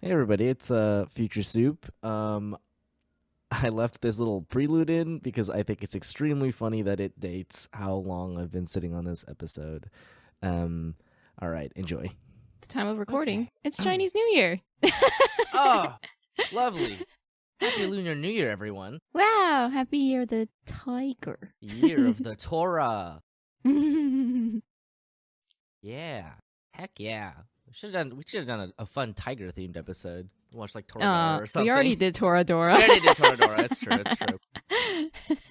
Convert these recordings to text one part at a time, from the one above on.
Hey everybody, it's Future Soup. I left this little prelude in because I think it's extremely funny that it dates how long I've been sitting on this episode. Um, all right, enjoy. The time of recording. Okay. It's Chinese New Year. Oh, lovely. Happy Lunar New Year, everyone. Wow, happy year of the tiger. Year of the Torah. Yeah. Heck yeah. We should have done a fun tiger themed episode. Watch like Toradora or something. We already did Toradora. We already did Toradora. It's true. It's true.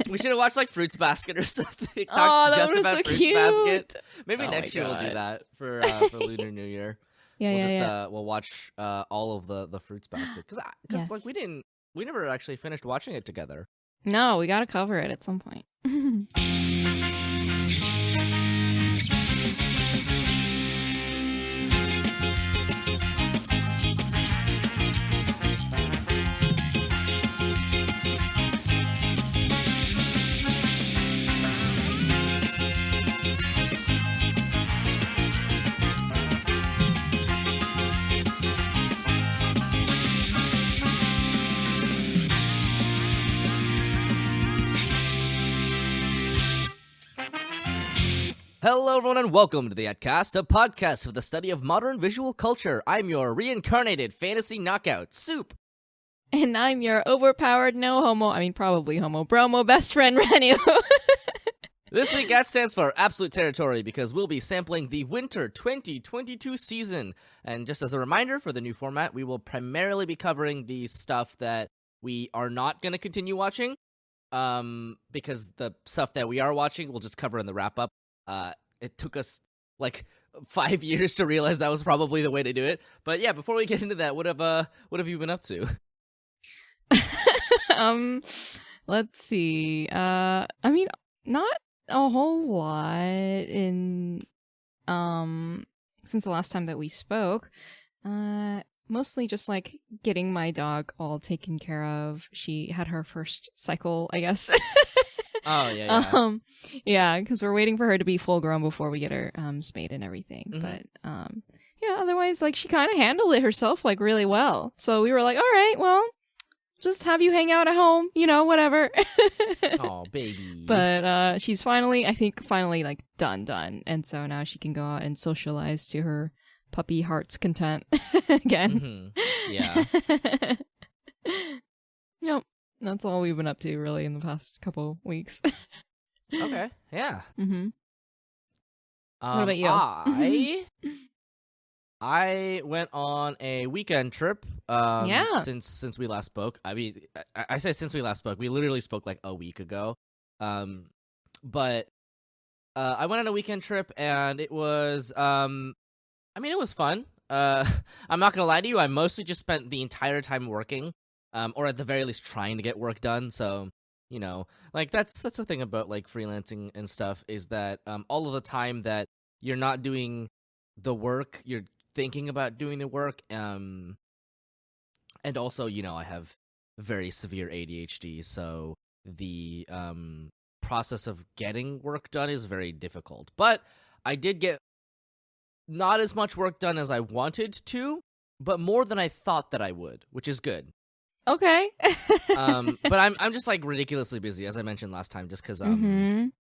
We should have watched like Fruits Basket or something. Talk just about so Fruits cute. Basket. Maybe Oh next my year we'll do God. that for Lunar New Year. Yeah. We'll watch all of the Fruits Basket because Yes. like we never actually finished watching it together. No, we gotta cover it at some point. Hello, everyone, and welcome to the Atcast, a podcast of the study of modern visual culture. I'm your reincarnated fantasy knockout, Soup. And I'm your overpowered probably homo bromo best friend Renu. This week, AT stands for Absolute Territory because we'll be sampling the Winter 2022 season. And just as a reminder for the new format, we will primarily be covering the stuff that we are not going to continue watching, because the stuff that we are watching we'll just cover in the wrap-up. It took us like 5 years to realize that was probably the way to do it. But yeah, before we get into that, what have you been up to? Let's see. Not a whole lot in since the last time that we spoke. Mostly just like getting my dog all taken care of. She had her first cycle, I guess. Oh yeah. Yeah, because we're waiting for her to be full grown before we get her spayed and everything. Mhm. But yeah, otherwise, like, she kind of handled it herself like really well. So we were like, all right, well, just have you hang out at home, whatever. Oh, baby. But she's finally like done, and so now she can go out and socialize to her puppy heart's content again. Mhm. Yeah. Yep. That's all we've been up to, really, in the past couple weeks. Okay. Yeah. Mm-hmm. What about you? I went on a weekend trip. Yeah. Since we last spoke. I mean, I say since we last spoke. We literally spoke like a week ago. But I went on a weekend trip and it was it was fun. I'm not gonna lie to you. I mostly just spent the entire time working. Or at the very least trying to get work done. So, like that's the thing about like freelancing and stuff is that all of the time that you're not doing the work, you're thinking about doing the work. And also, I have very severe ADHD, so the process of getting work done is very difficult. But I did get not as much work done as I wanted to, but more than I thought that I would, which is good. Okay. But I'm just like ridiculously busy, as I mentioned last time, just because I'm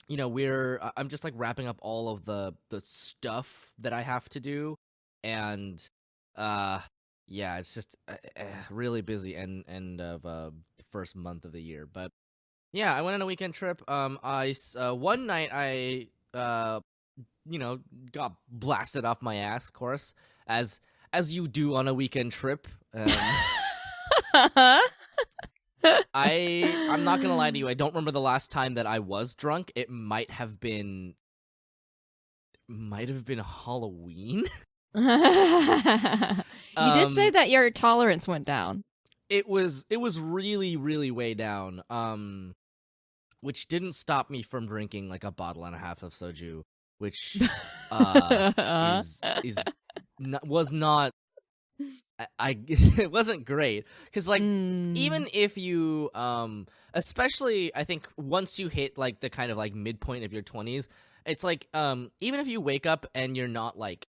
just like wrapping up all of the stuff that I have to do, and yeah, it's just really busy end of the first month of the year. But yeah, I went on a weekend trip. One night I got blasted off my ass, of course, as you do on a weekend trip. I'm not gonna lie to you. I don't remember the last time that I was drunk. It might have been Halloween. You did say that your tolerance went down. It was really, really way down. Which didn't stop me from drinking like a bottle and a half of soju, which was not. It wasn't great because like even if you especially I think once you hit like the kind of like midpoint of your 20s, it's like even if you wake up and you're not like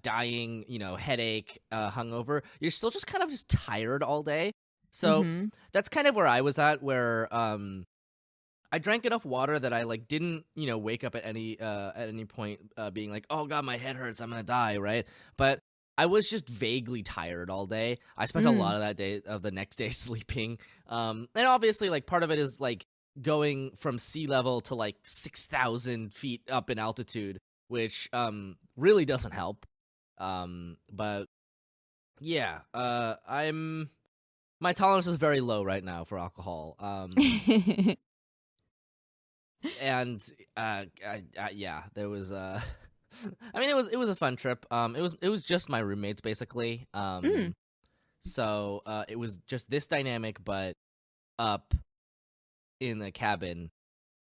dying, headache, hungover, you're still just kind of just tired all day. So that's kind of where I was at, where I drank enough water that I like didn't, wake up at any point being like, oh god, my head hurts, I'm gonna die, right? But I was just vaguely tired all day. I spent a lot of the next day sleeping. And obviously, like, part of it is like going from sea level to like 6,000 feet up in altitude, which really doesn't help. But yeah, my tolerance is very low right now for alcohol. And yeah, there was I mean, it was a fun trip. It was just my roommates basically. So it was just this dynamic, but up in the cabin,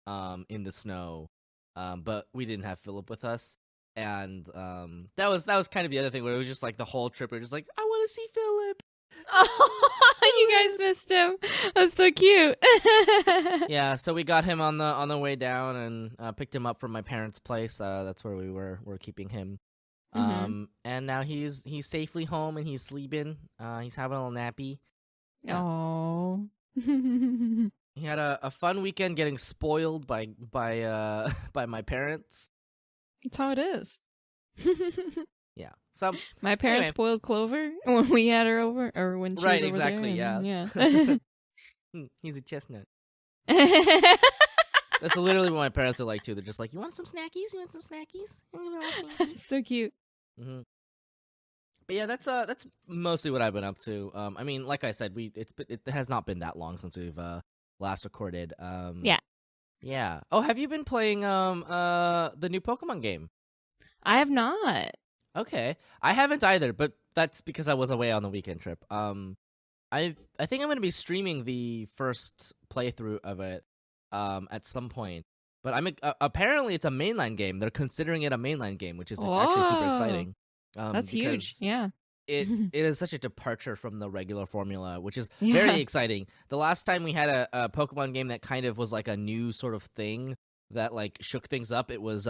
in the snow. But we didn't have Philip with us, and that was kind of the other thing, where it was just like the whole trip. We were just like, I want to see Philip. Oh, you guys missed him. That's so cute. Yeah, so we got him on the way down and picked him up from my parents' place. That's where we're keeping him. And now he's safely home and he's sleeping. He's having a little nappy. Oh. He had a fun weekend getting spoiled by my parents. That's how it is. Yeah. So my parents spoiled Clover when we had her over, or when she was over exactly, there. Yeah. He's a chestnut. That's literally what my parents are like too. They're just like, you want some snackies? You want some snackies? So cute. But yeah, that's mostly what I've been up to. I mean, like I said, it has not been that long since we've last recorded. Yeah. Oh, have you been playing the new Pokemon game? I have not. Okay, I haven't either, but that's because I was away on the weekend trip. I think I'm gonna be streaming the first playthrough of it at some point. But apparently it's a mainline game. They're considering it a mainline game, which is actually super exciting. That's huge. Yeah. It is such a departure from the regular formula, which is very exciting. The last time we had a Pokemon game that kind of was like a new sort of thing that like shook things up, it was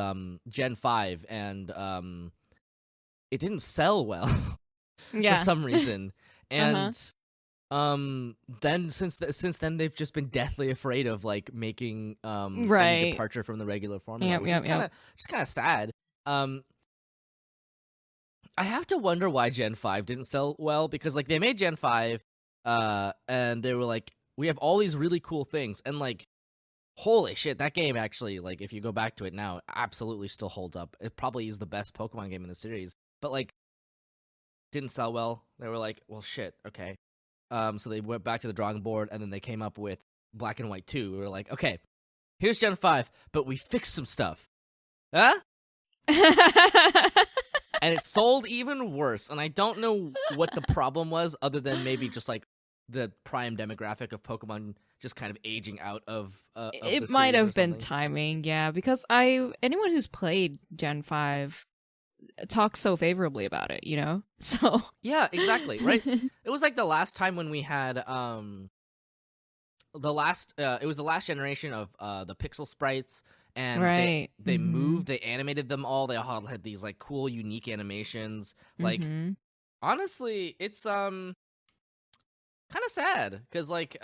Gen 5, and it didn't sell well for some reason. And then since then they've just been deathly afraid of like making any departure from the regular formula, which is kind of sad. I have to wonder why Gen 5 didn't sell well, because like they made Gen 5 and they were like, we have all these really cool things, and like holy shit, that game actually, like if you go back to it now, absolutely still holds up. It probably is the best Pokemon game in the series, but like didn't sell well. They were like, well shit, okay. So they went back to the drawing board, and then they came up with Black and White 2. We were like, okay, here's Gen 5, but we fixed some stuff. Huh? And it sold even worse, and I don't know what the problem was, other than maybe just like the prime demographic of Pokemon just kind of aging out of it might have been timing, yeah, because anyone who's played Gen 5 talks so favorably about it, you know? So yeah, exactly, right? It was like the last time when we had it was the last generation of the pixel sprites, and they moved, they animated them all. They all had these like cool, unique animations. Like honestly, it's kind of sad, because like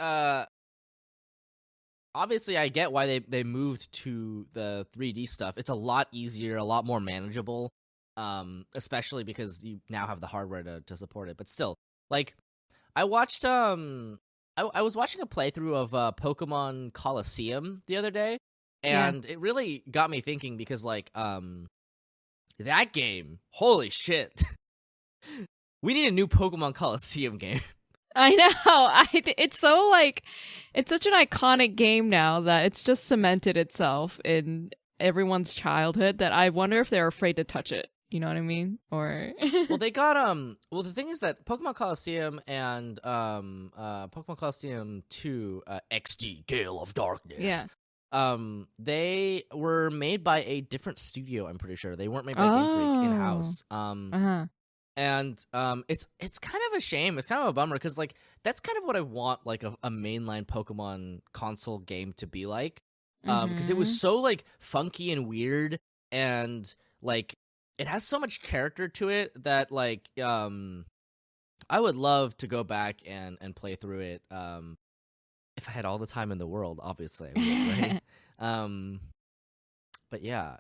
obviously I get why they moved to the 3D stuff. It's a lot easier, a lot more manageable, especially because you now have the hardware to support it. But still, like I watched I was watching a playthrough of Pokemon Coliseum the other day, and it really got me thinking, because like that game, holy shit. We need a new Pokemon Coliseum game. I know. It's so like, it's such an iconic game now that it's just cemented itself in everyone's childhood, that I wonder if they're afraid to touch it. You know what I mean? Or well, they got well, the thing is that Pokemon Coliseum and Pokemon Coliseum 2 XD Gale of Darkness. Yeah. They were made by a different studio, I'm pretty sure. They weren't made by Game Freak in-house. And it's kind of a shame. It's kind of a bummer, because like that's kind of what I want, like a mainline Pokemon console game to be like. Because it was so like funky and weird, and like it has so much character to it that like I would love to go back and play through it. If I had all the time in the world, obviously I would, right? But yeah.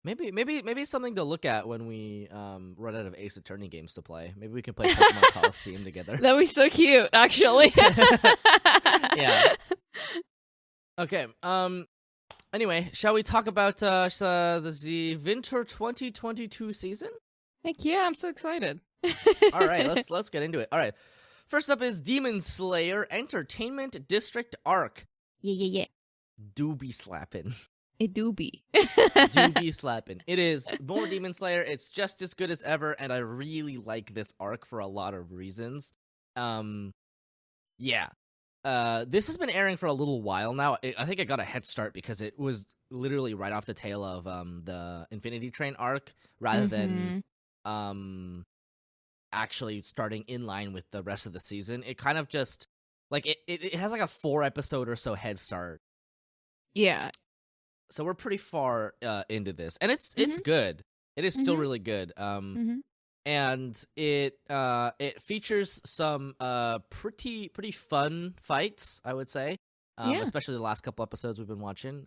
Maybe something to look at when we run out of Ace Attorney games to play. Maybe we can play Pokemon Coliseum together. That'd be so cute, actually. Yeah. Okay. Anyway, shall we talk about the Winter 2022 season? Heck yeah, I'm so excited. All right, let's get into it. All right. First up is Demon Slayer Entertainment District Arc. Yeah. Do be slapping. It do be. Do be slapping. It is more Demon Slayer. It's just as good as ever, and I really like this arc for a lot of reasons. Yeah. This has been airing for a little while now. I think I got a head start because it was literally right off the tail of the Infinity Train arc, rather than actually starting in line with the rest of the season. It kind of just like it has like a 4-episode or so head start. Yeah. So we're pretty far into this, and it's good. It is still really good. And it features some pretty fun fights, I would say. Especially the last couple episodes we've been watching.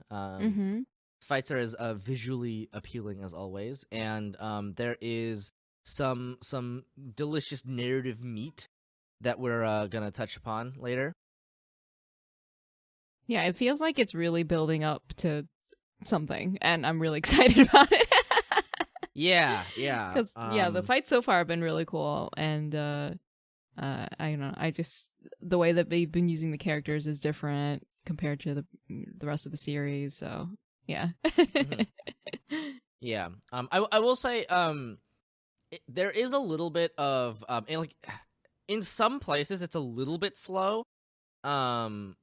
Fights are as visually appealing as always, and there is some delicious narrative meat that we're gonna touch upon later. Yeah, it feels like it's really building up to something, and I'm really excited about it. Yeah. Because the fights so far have been really cool, and I don't know, the way that they've been using the characters is different compared to the rest of the series. So yeah. Yeah. I will say there is a little bit of in some places it's a little bit slow.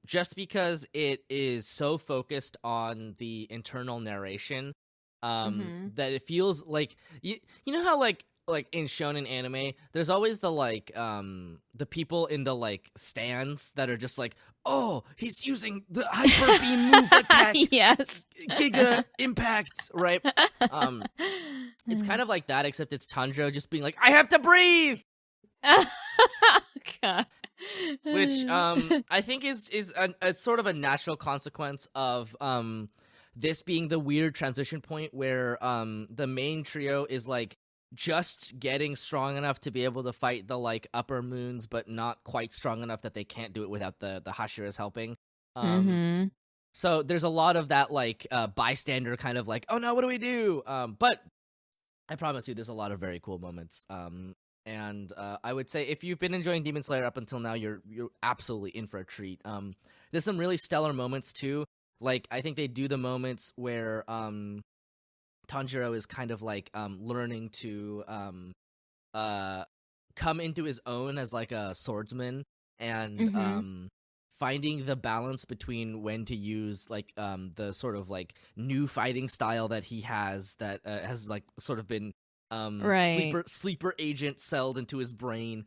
Just because it is so focused on the internal narration, that it feels like you know how like in shonen anime, there's always the the people in the stands that are just like, oh, he's using the hyper beam move attack, yes, giga impacts, right? It's kind of like that, except it's Tanjiro just being like, I have to breathe. God. Which I think is a sort of a natural consequence of this being the weird transition point where the main trio is just getting strong enough to be able to fight the upper moons, but not quite strong enough that they can't do it without the Hashiras helping. So there's a lot of that bystander kind of oh no, what do we do? But I promise you, there's a lot of very cool moments. And I would say if you've been enjoying Demon Slayer up until now, you're absolutely in for a treat. There's some really stellar moments too. I think they do the moments where Tanjiro is kind of learning to come into his own as a swordsman, and finding the balance between when to use the sort of new fighting style that he has that has sort of been sleeper agent celled into his brain,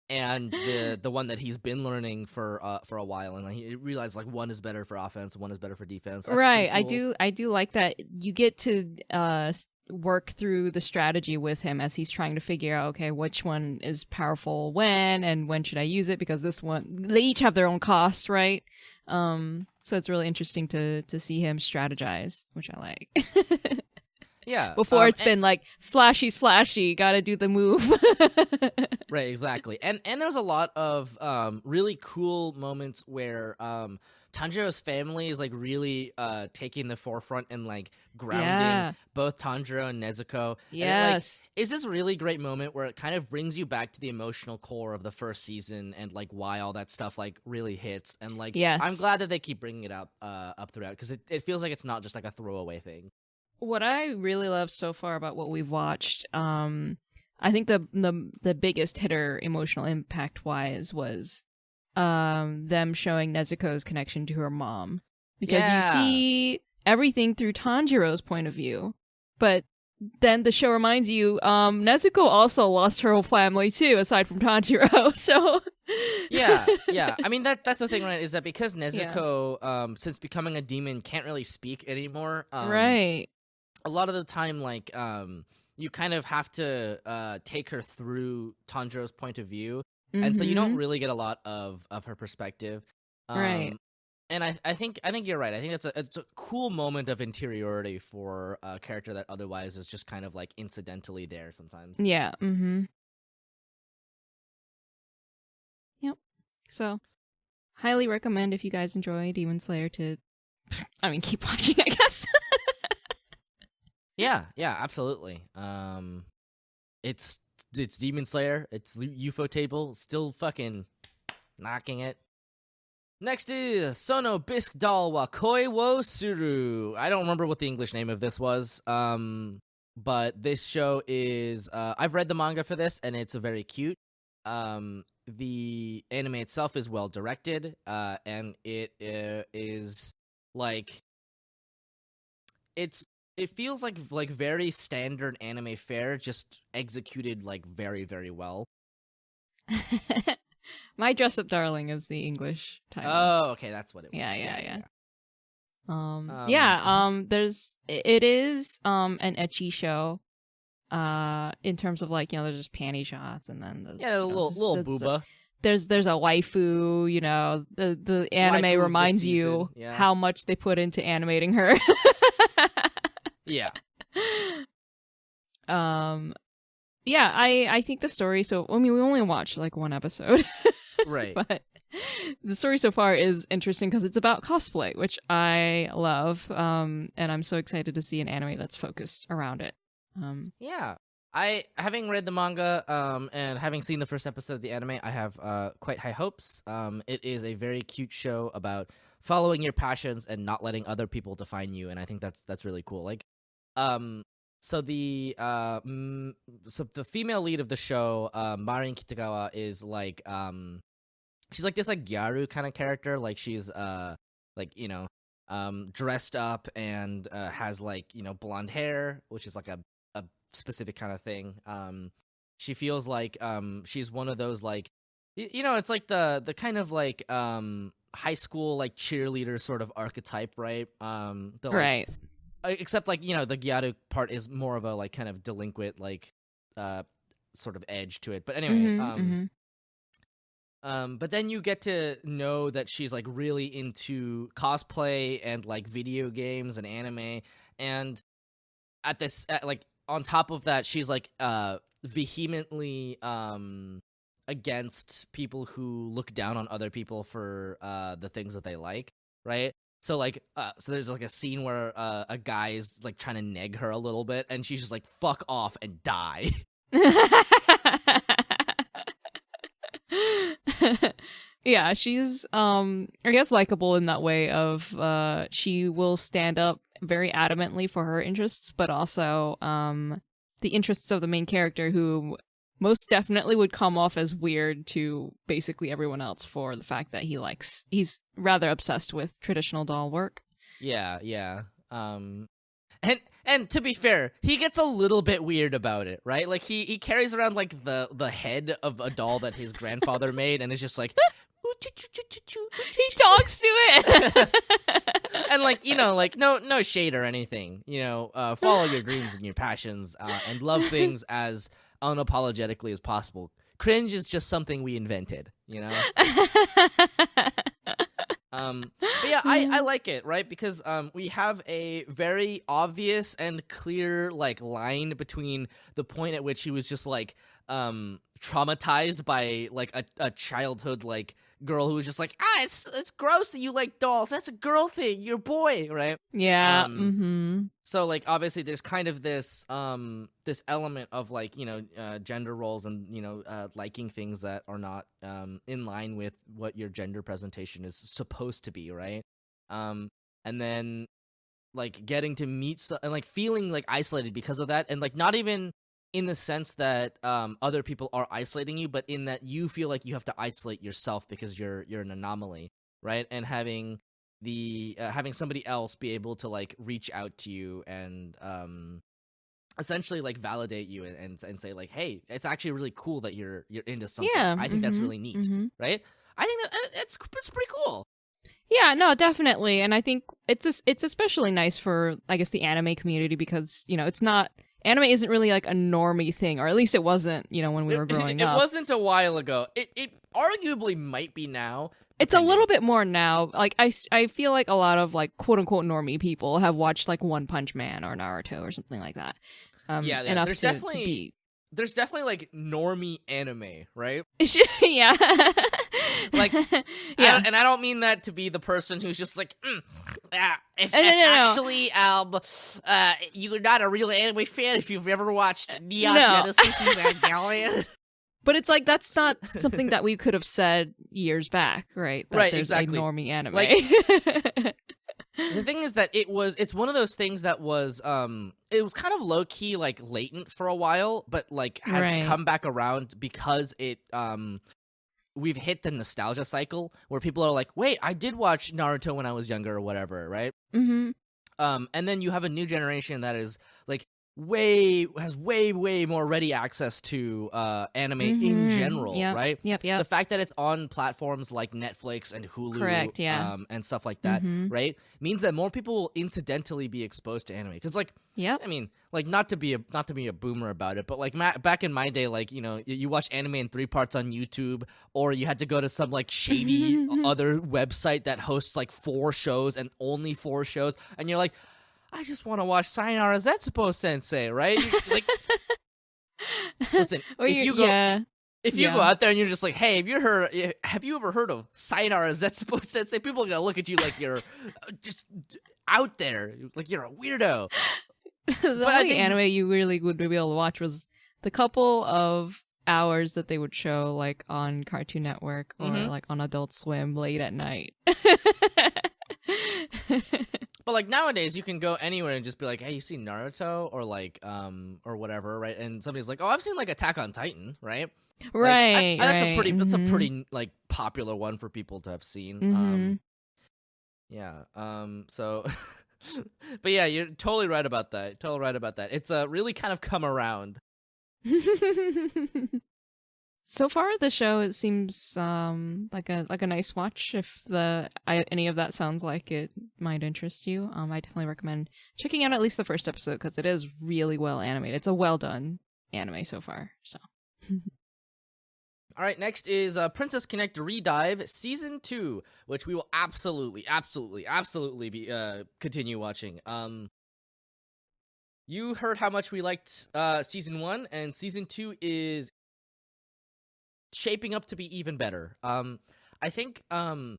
and the one that he's been learning for a while, and he realized one is better for offense, one is better for defense. That's right, cool. I do like that you get to work through the strategy with him as he's trying to figure out, okay, which one is powerful when, and when should I use it, because this one, they each have their own cost, right? So it's really interesting to see him strategize, which I like. Yeah. Before it's been slashy, gotta do the move. Right, exactly. And there's a lot of really cool moments where Tanjiro's family is really taking the forefront and grounding both Tanjiro and Nezuko. Yes. And it's this really great moment where it kind of brings you back to the emotional core of the first season and why all that stuff really hits. And yes. I'm glad that they keep bringing it up throughout, because it feels like it's not just a throwaway thing. What I really love so far about what we've watched, I think the biggest hitter emotional impact wise was them showing Nezuko's connection to her mom, because you see everything through Tanjiro's point of view, but then the show reminds you Nezuko also lost her whole family too, aside from Tanjiro. So yeah. I mean that's the thing, right? Is that because Nezuko, since becoming a demon, can't really speak anymore. Right. a lot of the time, like, you kind of have to take her through Tanjiro's point of view, and so you don't really get a lot of her perspective. Right. And I think you're right. I think it's a cool moment of interiority for a character that otherwise is just kind of like incidentally there sometimes. Yeah. Yep. So, highly recommend if you guys enjoy Demon Slayer to, I mean, keep watching, I guess. Yeah, absolutely. It's Demon Slayer. It's UFO Table. Still fucking knocking it. Next is Sono Bisque Doll wa Koi wo Suru. I don't remember what the English name of this was. But this show is I've read the manga for this, and it's very cute. The anime itself is well directed, and it is like it feels like very standard anime fare, just executed like very, very well. My Dress Up Darling is the English title. Oh, okay, that's what it was. Yeah. It is an ecchi show. In terms of like, there's just panty shots, and then there's a little booba. There's a waifu. The anime Waifu reminds you how much they put into animating her. Yeah. Yeah, I think the story, so, I mean, we only watched, like, one episode. Right. But the story so far is interesting because it's about cosplay, which I love, and I'm so excited to see an anime that's focused around it. Yeah. Having read the manga, and having seen the first episode of the anime, I have quite high hopes. It is a very cute show about following your passions and not letting other people define you, and I think that's really cool. Like, so the female lead of the show, Marin Kitagawa, is like she's like this like gyaru kind of character. Like she's dressed up and has like blonde hair, which is like a specific kind of thing. She feels like she's one of those like it's like the kind of like high school like cheerleader sort of archetype, right? Right. Except like the gyaru part is more of a like kind of delinquent like sort of edge to it. But anyway, but then you get to know that she's like really into cosplay and like video games and anime, and like on top of that, she's like vehemently against people who look down on other people for the things that they like, right? So like, so there's like a scene where a guy is like trying to neg her a little bit, and she's just like, "Fuck off and die." Yeah, she's I guess likable in that way of she will stand up very adamantly for her interests, but also the interests of the main character, who most definitely would come off as weird to basically everyone else for the fact that he's rather obsessed with traditional doll work. Yeah. And to be fair, he gets a little bit weird about it, right? Like he carries around like the head of a doll that his grandfather made, and is just like he talks to it. And like like no shade or anything, follow your dreams and your passions, and love things as unapologetically as possible. Cringe is just something we invented, But yeah, I like it, right? Because we have a very obvious and clear like line between the point at which he was just like traumatized by like a childhood like girl who was just like, it's gross that you like dolls. That's a girl thing. You're a boy, right? Yeah. So like obviously there's kind of this this element of like gender roles and liking things that are not in line with what your gender presentation is supposed to be, right? And then like getting to meet and like feeling like isolated because of that, and like not even in the sense that other people are isolating you, but in that you feel like you have to isolate yourself because you're an anomaly, right? And having having somebody else be able to like reach out to you and essentially like validate you and say like, hey, it's actually really cool that you're into something. Yeah, I think that's really neat, right? I think that it's pretty cool. Yeah, no, definitely. And I think it's especially nice for, I guess, the anime community because, it's not, anime isn't really like a normie thing, or at least it wasn't, when we were growing up. It wasn't a while ago. It arguably might be now. It's a little bit more now. Like, I feel like a lot of, like, quote-unquote normie people have watched, like, One Punch Man or Naruto or something like that. Yeah, enough there's to definitely be... There's definitely, like, normie anime, right? Yeah. Like, yeah. I don't mean that to be the person who's just like, actually, you're not a real anime fan if you've ever watched Neon Genesis Evangelion. But it's like, that's not something that we could have said years back, right? That right, there's exactly. a normie anime. Like, the thing is that it's one of those things that was, it was kind of low-key, like, latent for a while, but, like, has come back around because it, we've hit the nostalgia cycle where people are like, wait, I did watch Naruto when I was younger or whatever, right? Mm-hmm. And then you have a new generation that is, like, has way more ready access to anime in general, right? Yep. The fact that it's on platforms like Netflix and Hulu, correct, yeah. And stuff like that, right, means that more people will incidentally be exposed to anime. Because, like, I mean, like, not to be a boomer about it, but like back in my day, like, you watch anime in 3 parts on YouTube, or you had to go to some like shady other website that hosts like 4 shows and only 4 shows, and you're like, I just want to watch Sayonara Zetsubo Sensei, right? Like, listen, if you go out there and you're just like, hey, have you ever heard of Sayonara Zetsubo Sensei? People are gonna look at you like you're just out there, like you're a weirdo. The only anime you really would be able to watch was the couple of hours that they would show like on Cartoon Network or like on Adult Swim late at night. But like nowadays, you can go anywhere and just be like, "Hey, you see Naruto?" or like, or whatever, right? And somebody's like, "Oh, I've seen like Attack on Titan," right? Right. That's a pretty like popular one for people to have seen. Yeah. So, but yeah, you're totally right about that. It's really kind of come around. So far, the show, it seems like a nice watch. If any of that sounds like it might interest you, I definitely recommend checking out at least the first episode because it is really well animated. It's a well done anime so far. So, all right, next is Princess Connect Redive Season 2, which we will absolutely be continue watching. You heard how much we liked Season 1, and Season 2 is shaping up to be even better. I think it's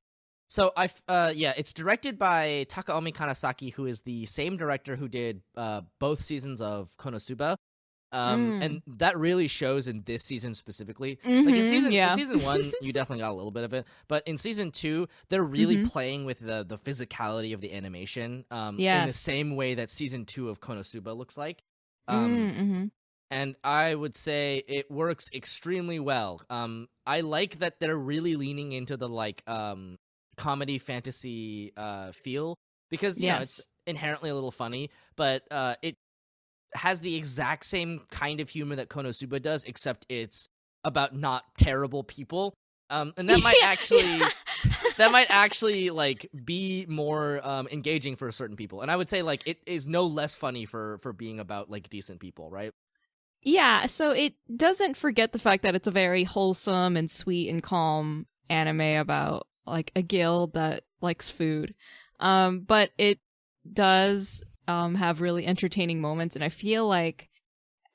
directed by Takaomi Kanasaki, who is the same director who did both seasons of Konosuba. And that really shows in this season specifically. Like in season 1, you definitely got a little bit of it, but in season 2, they're really playing with the physicality of the animation in the same way that season 2 of Konosuba looks like. And I would say it works extremely well. I like that they're really leaning into the like comedy fantasy feel because you know it's inherently a little funny, but it has the exact same kind of humor that Konosuba does, except it's about not terrible people. And that might actually like be more engaging for certain people. And I would say like it is no less funny for being about like decent people, right? Yeah, so it doesn't forget the fact that it's a very wholesome and sweet and calm anime about like a guild that likes food. But it does have really entertaining moments, and I feel like,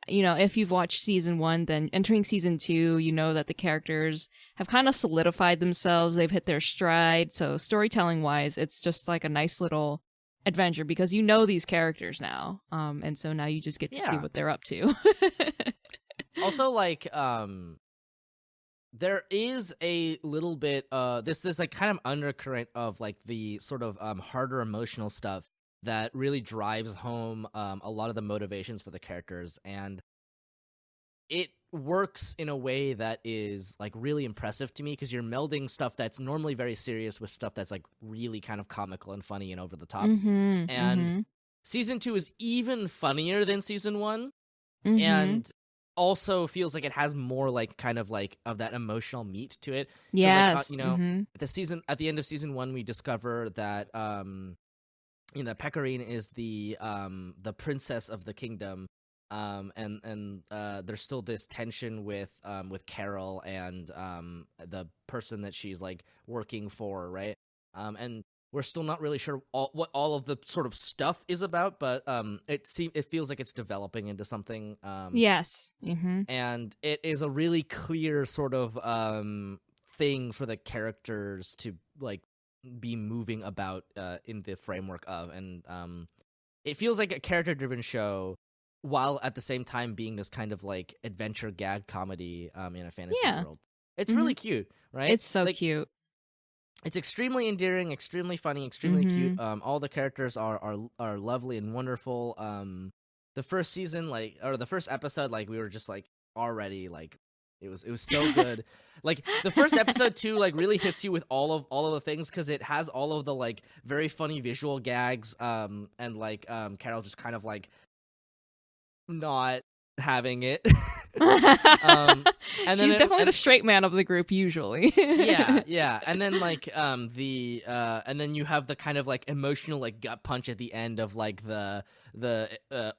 you know, if you've watched season 1, then entering season 2, you know that the characters have kind of solidified themselves, they've hit their stride, so storytelling wise, it's just like a nice little adventure because you know these characters now, and so now you just get to see what they're up to. Also, like, there is a little bit this like kind of undercurrent of like the sort of harder emotional stuff that really drives home a lot of the motivations for the characters, and it works in a way that is like really impressive to me because you're melding stuff that's normally very serious with stuff that's like really kind of comical and funny and over the top. And season 2 is even funnier than season 1, and also feels like it has more like kind of like of that emotional meat to it. Yes. Like, at the end of season 1, we discover that Pecorine is the princess of the kingdom, and there's still this tension with Carol and the person that she's like working for, right? And we're still not really sure what all of the sort of stuff is about, but it feels like it's developing into something. Yes. And it is a really clear sort of thing for the characters to like be moving about in the framework of, and it feels like a character-driven show, while at the same time being this kind of like adventure gag comedy in a fantasy world. It's really cute, right? It's so cute. It's extremely endearing, extremely funny, extremely cute. All the characters are lovely and wonderful. The first season, the first episode, like we were just like already like it was so good. Like the first episode too, like really hits you with all of the things, because it has all of the like very funny visual gags. And like Carol just kind of like not having it. And then she's definitely the straight man of the group usually. yeah and then like and then you have the kind of like emotional like gut punch at the end of like the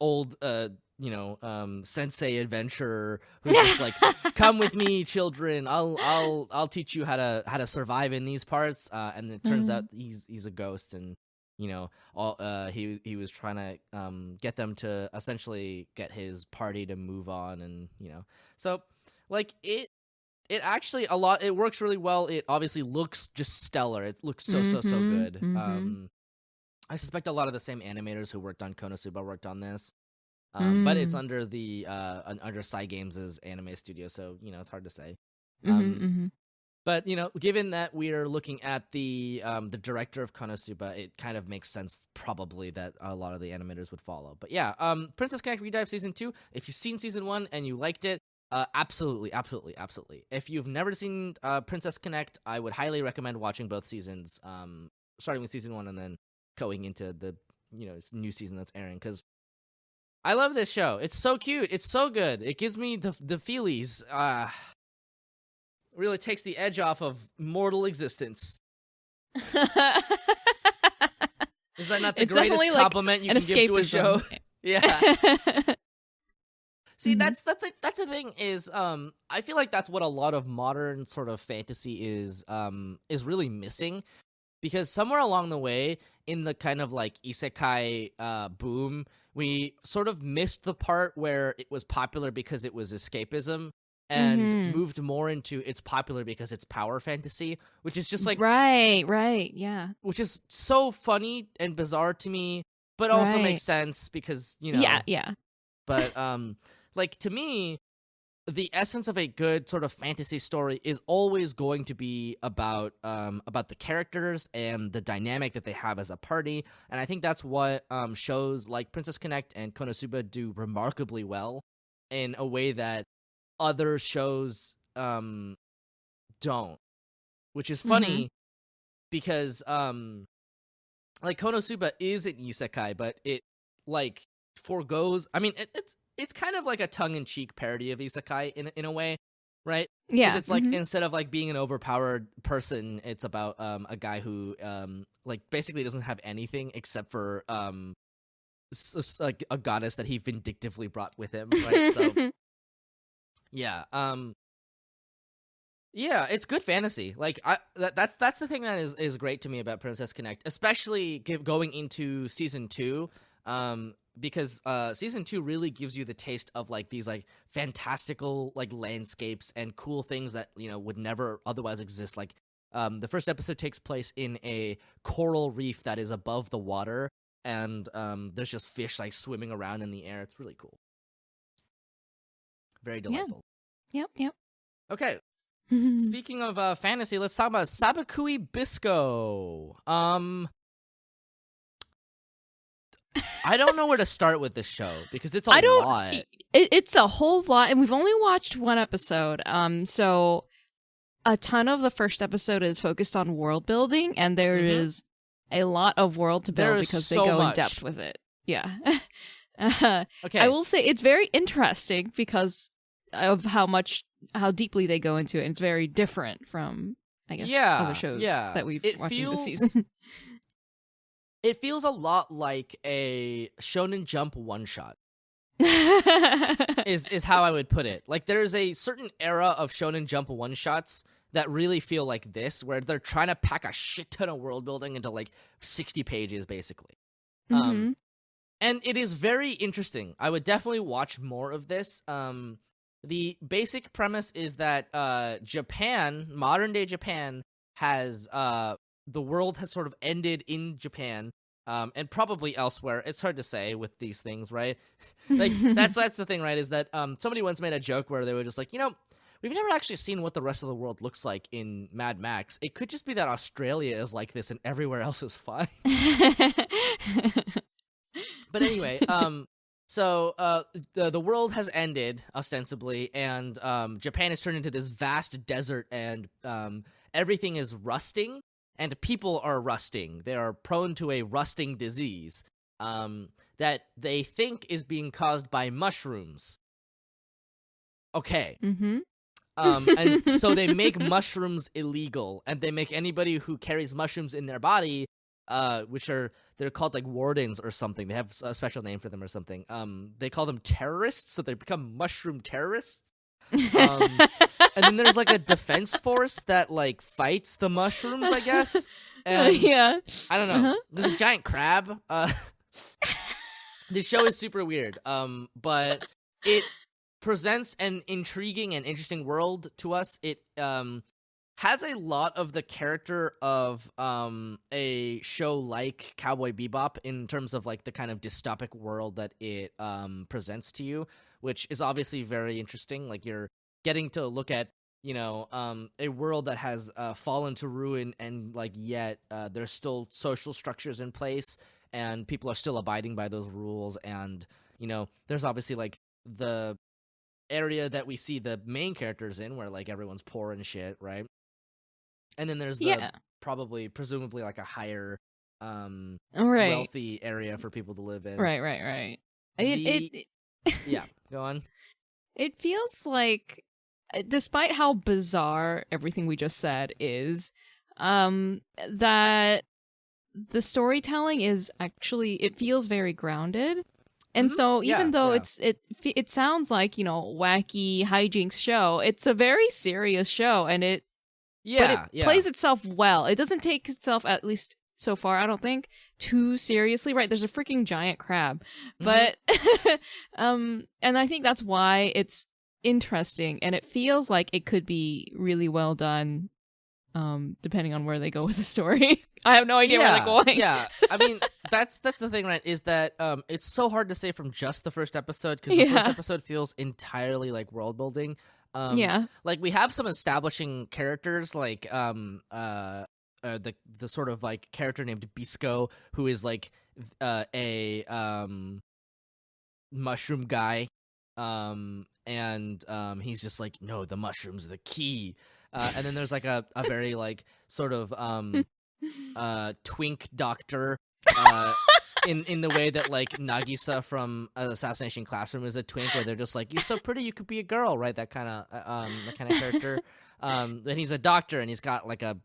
old sensei adventurer who's just like, come with me children, I'll teach you how to survive in these parts, and it turns out he's a ghost, and he was trying to get them to essentially get his party to move on, and so like it actually it works really well. It obviously looks just stellar. It looks so good. I suspect a lot of the same animators who worked on Konosuba worked on this, but it's under the under Cygames' anime studio, so it's hard to say. But given that we are looking at the director of Konosuba, it kind of makes sense probably that a lot of the animators would follow. But yeah, Princess Connect Redive Season 2, if you've seen Season 1 and you liked it, absolutely. If you've never seen Princess Connect, I would highly recommend watching both seasons, starting with Season 1 and then going into the new season that's airing, because I love this show. It's so cute. It's so good. It gives me the feelies. Really takes the edge off of mortal existence. Is that not the greatest compliment you can give to a show? Yeah. See, that's the thing is, I feel like that's what a lot of modern sort of fantasy is really missing, because somewhere along the way in the kind of like isekai boom, we sort of missed the part where it was popular because it was escapism, and moved more into it's popular because it's power fantasy, which is just like right, yeah, which is so funny and bizarre to me, but also makes sense because yeah. But like to me, the essence of a good sort of fantasy story is always going to be about the characters and the dynamic that they have as a party, and I think that's what shows like Princess Connect and Konosuba do remarkably well, in a way that other shows don't, which is funny because like Konosuba is an isekai, but it like forgoes. I mean, it's kind of like a tongue-in-cheek parody of isekai in a way, right? Yeah, 'cause it's like instead of like being an overpowered person, it's about a guy who like basically doesn't have anything except for like a goddess that he vindictively brought with him, right? So. Yeah, yeah, it's good fantasy. Like that's the thing that is great to me about Princess Connect, especially going into season 2, because season 2 really gives you the taste of like these like fantastical like landscapes and cool things that would never otherwise exist. Like the first episode takes place in a coral reef that is above the water, and there's just fish like swimming around in the air. It's really cool. Very delightful. Yep. Okay. Speaking of fantasy, let's talk about Sabikui Bisco. I don't know where to start with this show because it's a lot. It's a whole lot, and we've only watched one episode. So a ton of the first episode is focused on world building, and there is a lot of world to build because they go in depth with it. Yeah. Okay. I will say it's very interesting because of how deeply they go into it. And it's very different from, I guess, other shows that we've watched this season. It feels a lot like a Shonen Jump one-shot. is how I would put it. Like, there's a certain era of Shonen Jump one-shots that really feel like this, where they're trying to pack a shit ton of world building into like 60 pages, basically. Mm-hmm. And it is very interesting. I would definitely watch more of this. The basic premise is that Japan, modern day Japan, has the world has sort of ended in Japan, and probably elsewhere. It's hard to say with these things, right? Like that's the thing, right? Is that somebody once made a joke where they were just like, we've never actually seen what the rest of the world looks like in Mad Max. It could just be that Australia is like this and everywhere else is fine. But anyway, so the world has ended, ostensibly, and Japan has turned into this vast desert, and everything is rusting, and people are rusting. They are prone to a rusting disease that they think is being caused by mushrooms. Okay. Mm-hmm. And so they make mushrooms illegal, and they make anybody who carries mushrooms in their body, they're called like wardens or something. They have a special name for them or something. They call them terrorists, so they become mushroom terrorists. And then there's like a defense force that like fights the mushrooms, I guess. And yeah. I don't know. Uh-huh. There's a giant crab. This show is super weird. But it presents an intriguing and interesting world to us. It has a lot of the character of a show like Cowboy Bebop in terms of like the kind of dystopic world that it presents to you, which is obviously very interesting. Like, you're getting to look at, a world that has fallen to ruin, and like yet there's still social structures in place, and people are still abiding by those rules. And there's obviously like the area that we see the main characters in, where like everyone's poor and shit, right? And then there's the presumably like a higher wealthy area for people to live in. Right. Yeah, go on. It feels like, despite how bizarre everything we just said is, that the storytelling is actually, it feels very grounded. And so even though it sounds like, wacky hijinks show, it's a very serious show, and it plays itself well. It doesn't take itself, at least so far, I don't think, too seriously. Right, there's a freaking giant crab. But and I think that's why it's interesting, and it feels like it could be really well done, depending on where they go with the story. I have no idea where they're going. Yeah, I mean, that's the thing, right? Is that it's so hard to say from just the first episode, because the first episode feels entirely like world building. Like, we have some establishing characters, like the sort of like character named Bisco, who is like a mushroom guy, and he's just like, no, the mushrooms are the key. And then there's like a very like sort of twink doctor, in the way that like Nagisa from Assassination Classroom is a twink, where they're just like, you're so pretty, you could be a girl, right? That kind of character. And he's a doctor, and he's got like a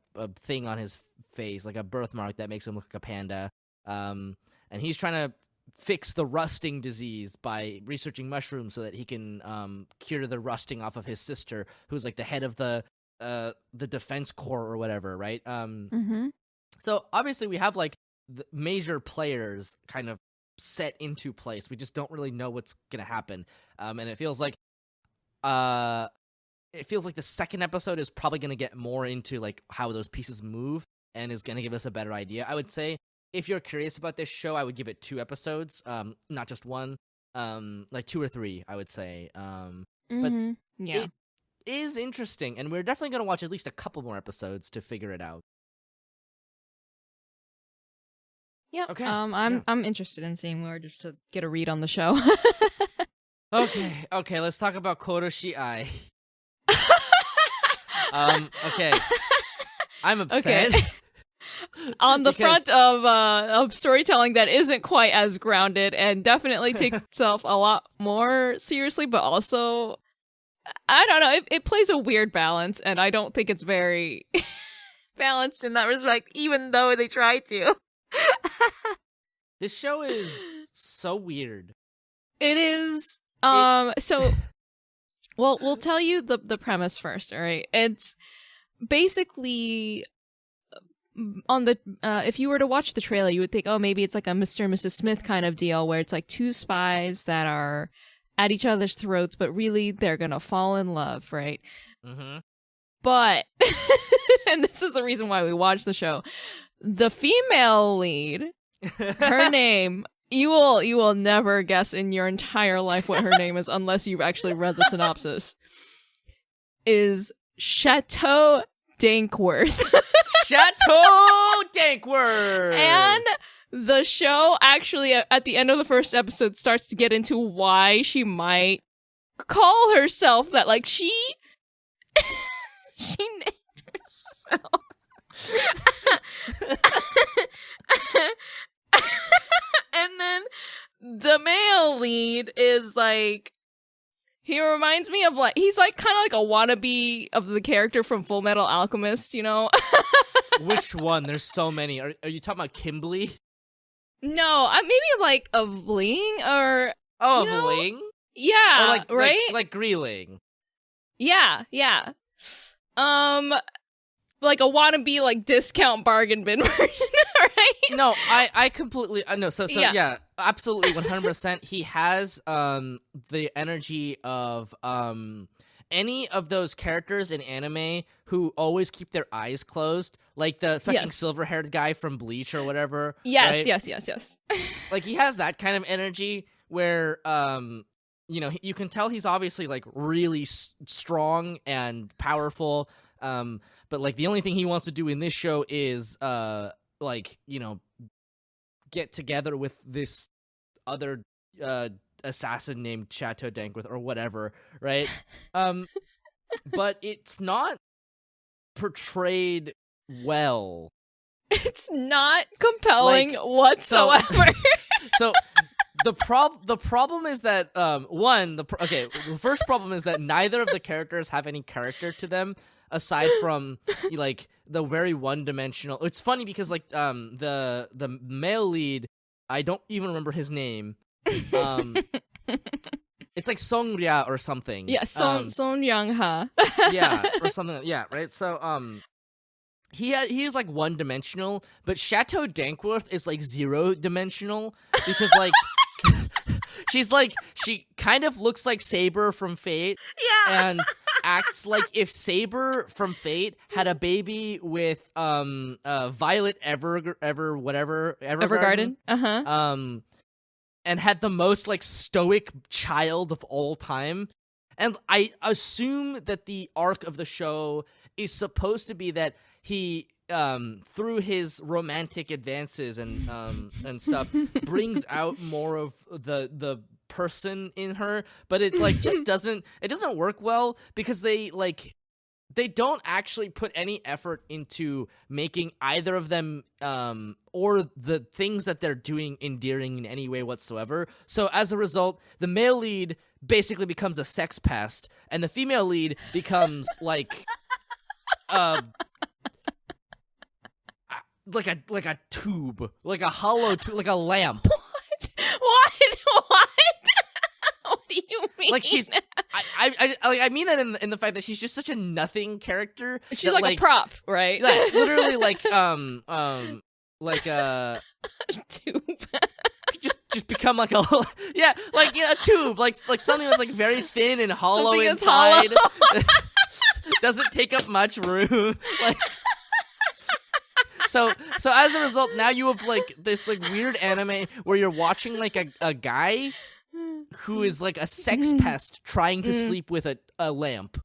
thing on his face, like a birthmark that makes him look like a panda. And he's trying to fix the rusting disease by researching mushrooms so that he can cure the rusting off of his sister, who's like the head of the defense corps or whatever, right? So obviously we have like the major players kind of set into place. We just don't really know what's gonna happen, and it feels like the second episode is probably gonna get more into like how those pieces move, and is gonna give us a better idea. I would say, if you're curious about this show, I would give it 2 episodes, not just 1, like 2 or 3, I would say. But it is interesting, and we're definitely gonna watch at least a couple more episodes to figure it out. Yeah. Okay. I'm interested in seeing more, just to get a read on the show. Okay. Let's talk about Koroshi Ai. Okay. I'm upset. Okay. On the front of storytelling that isn't quite as grounded, and definitely takes itself a lot more seriously, but also I don't know. It plays a weird balance, and I don't think it's very balanced in that respect, even though they try to. This show is so weird. It is. So, well, we'll tell you the premise first. All right, it's basically on the if you were to watch the trailer, you would think, oh, maybe it's like a Mr. and Mrs. Smith kind of deal where it's like two spies that are at each other's throats, but really they're gonna fall in love, right? Mm-hmm. But, and this is the reason why we watch the show, the female lead, her name, you will never guess in your entire life what her name is unless you've actually read the synopsis, is CHATEAU DANKWORTH. CHATEAU DANKWORTH! And the show actually, at the end of the first episode, starts to get into why she might call herself that. Like, she named herself. And then the male lead is like, he reminds me of like, he's like kind of like a wannabe of the character from Full Metal Alchemist, you know? Which one? There's so many. Are you talking about Kimberly? No, maybe like a Vling or... Oh, a Vling? Yeah, or like, right? Like Greeling. Yeah. Like a wannabe like discount bargain bin version, right? No, I completely no. So yeah, absolutely, 100%. He has the energy of any of those characters in anime who always keep their eyes closed, like the fucking silver-haired guy from Bleach or whatever. Yes, right? yes. Like, he has that kind of energy where you know, you can tell he's obviously like really strong and powerful. But like the only thing he wants to do in this show is like, you know, get together with this other assassin named CHATEAU DANKWORTH or whatever, right? But it's not portrayed well. It's not compelling whatsoever. So the problem is that the first problem is that neither of the characters have any character to them aside from like the very one-dimensional. It's funny because like the male lead, I don't even remember his name. It's like Songrya or something. Yeah, Son Young-ha. Yeah, or something. Yeah, right. So he is like one-dimensional, but CHATEAU DANKWORTH is like zero-dimensional because like she kind of looks like Saber from Fate. Yeah. And acts like if Saber from Fate had a baby with Violet Evergarden. And had the most like stoic child of all time. And I assume that the arc of the show is supposed to be that he through his romantic advances and stuff brings out more of the person in her, but it like just doesn't work well because they don't actually put any effort into making either of them or the things that they're doing endearing in any way whatsoever. So as a result, the male lead basically becomes a sex pest and the female lead becomes like like a tube, like a hollow tube, like a lamp. What? What do you mean? Like she's, I mean that in the fact that she's just such a nothing character. She's like a prop, right? Like, literally, like a tube. just become like a tube, like something that's like very thin and hollow something inside. Hollow. Doesn't take up much room. Like. So as a result, now you have like this like weird anime where you're watching like a guy who is like a sex pest trying to sleep with a lamp.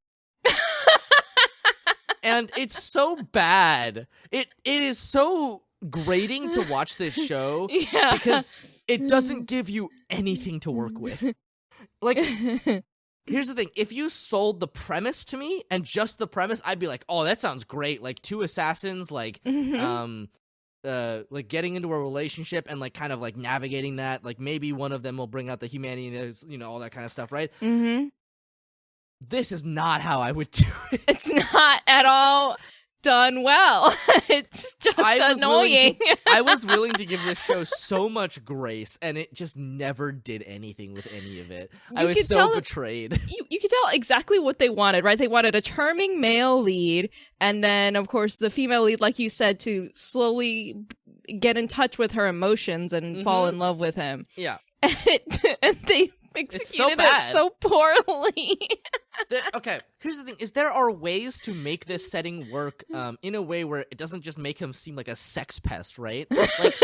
And it's so bad. It is so grating to watch this show because it doesn't give you anything to work with. Like, here's the thing. If you sold the premise to me and just the premise, I'd be like, oh, that sounds great. Like two assassins, like getting into a relationship and like kind of like navigating that. Like maybe one of them will bring out the humanity, you know, all that kind of stuff, right? this is not how I would do it. It's not at all done well. It's just annoying. I was willing to give this show so much grace, and it just never did anything with any of it. I was so betrayed. You could tell exactly what they wanted, right? They wanted a charming male lead, and then, of course, the female lead, like you said, to slowly get in touch with her emotions and fall in love with him. Yeah. And they executed it so poorly. Okay, here's the thing: is there are ways to make this setting work in a way where it doesn't just make him seem like a sex pest, right? Like,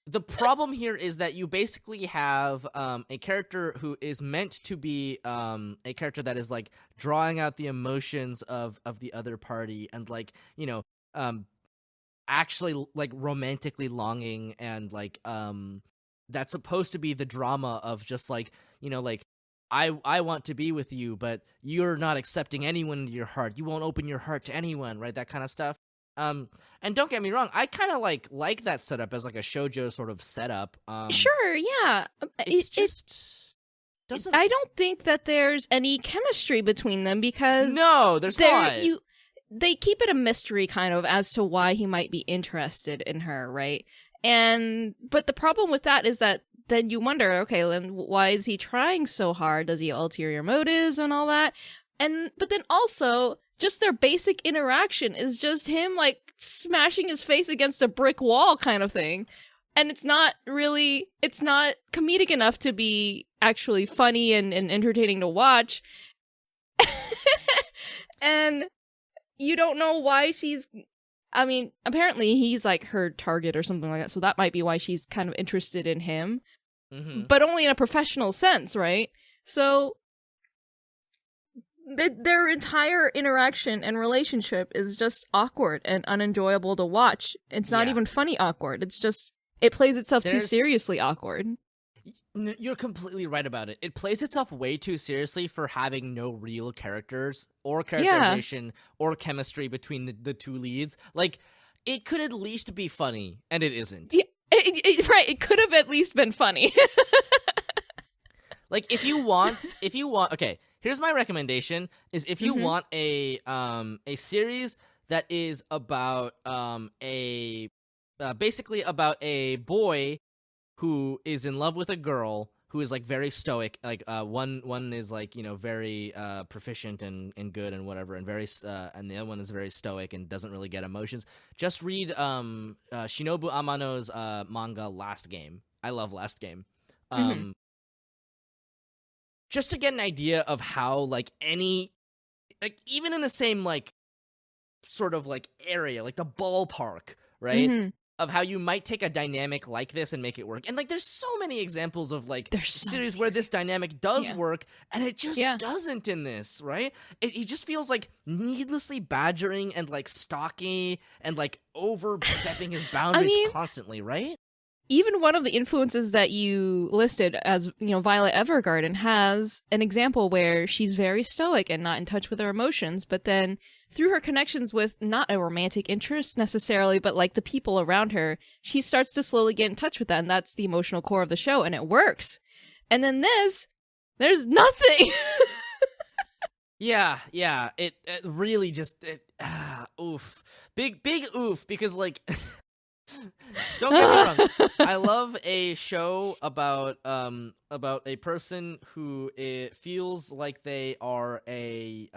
the problem here is that you basically have a character who is meant to be a character that is like drawing out the emotions of the other party, and like, you know, actually like romantically longing, and like that's supposed to be the drama of just like, you know, like, I want to be with you, but you're not accepting anyone into your heart. You won't open your heart to anyone, right? That kind of stuff. And don't get me wrong, I kind of like that setup as like a shoujo sort of setup. Sure, yeah. It's just doesn't. I don't think that there's any chemistry between them, because no, there's not. They keep it a mystery kind of as to why he might be interested in her, right? But the problem with that is that then you wonder, okay, then why is he trying so hard? Does he have ulterior motives and all that? But then also, just their basic interaction is just him like smashing his face against a brick wall kind of thing. And it's not comedic enough to be actually funny and entertaining to watch. And you don't know why I mean, apparently he's like her target or something like that, so that might be why she's kind of interested in him. But only in a professional sense, right? So their entire interaction and relationship is just awkward and unenjoyable to watch. It's not even funny awkward. It's just, it plays itself too seriously awkward. You're completely right about it. It plays itself way too seriously for having no real characters or characterization or chemistry between the two leads. Like, it could at least be funny, and it isn't. Yeah, right, it could have at least been funny. Like, if you want, okay, here's my recommendation, is if you want a series that is about basically about a boy who is in love with a girl who is like very stoic, like one is like, you know, very proficient and good and whatever, and very and the other one is very stoic and doesn't really get emotions. Just read Shinobu Amano's manga Last Game. I love Last Game. Just to get an idea of how like even in the same like sort of like area, like the ballpark, right? Of how you might take a dynamic like this and make it work. And like there's so many examples of like series where this dynamic does work, and it just doesn't in this, right? It just feels like needlessly badgering and like stalky and like overstepping his boundaries constantly, right? Even one of the influences that you listed as, you know, Violet Evergarden has an example where she's very stoic and not in touch with her emotions, but then through her connections with not a romantic interest necessarily, but like the people around her, she starts to slowly get in touch with that, and that's the emotional core of the show, and it works. And then there's nothing. Yeah, it really just oof. Big oof, because like don't get me wrong, I love a show about a person who feels like they are a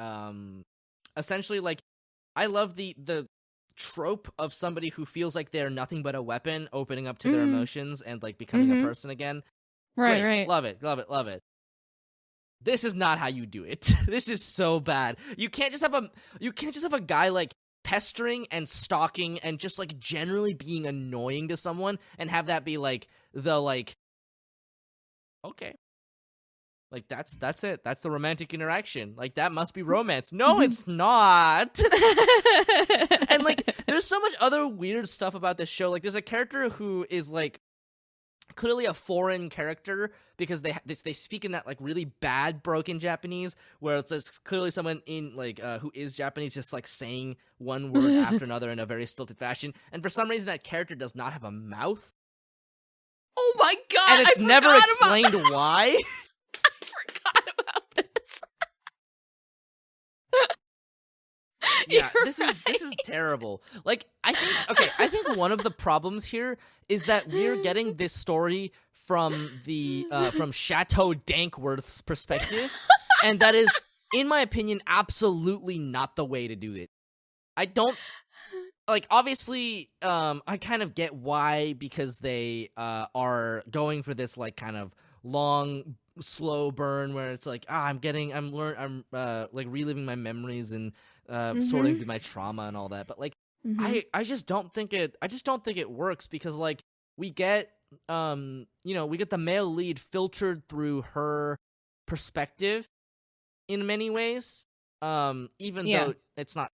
essentially, like, I love the trope of somebody who feels like they're nothing but a weapon, opening up to their emotions and like becoming a person again. Right, Great. right. Love it. This is not how you do it. This is so bad. You can't just have a guy like pestering and stalking and just like generally being annoying to someone and have that be like the like, okay. Like, that's it. That's the romantic interaction. Like, that must be romance. No, it's not. And, like, there's so much other weird stuff about this show. Like, there's a character who is, like, clearly a foreign character because they speak in that, like, really bad broken Japanese where it's clearly someone in, like, who is Japanese just, like, saying one word after another in a very stilted fashion. And for some reason, that character does not have a mouth. Oh, my God. And it's never explained why. I forgot about this. Yeah, this is terrible. Like, I think one of the problems here is that we're getting this story from the from Chateau Dankworth's perspective, and that is, in my opinion, absolutely not the way to do it. I don't like. Obviously, I kind of get why, because they are going for this like kind of long, slow burn where it's like, I'm like reliving my memories and sorting through my trauma and all that. But like, I just don't think it works, because like we get we get the male lead filtered through her perspective in many ways, even though it's not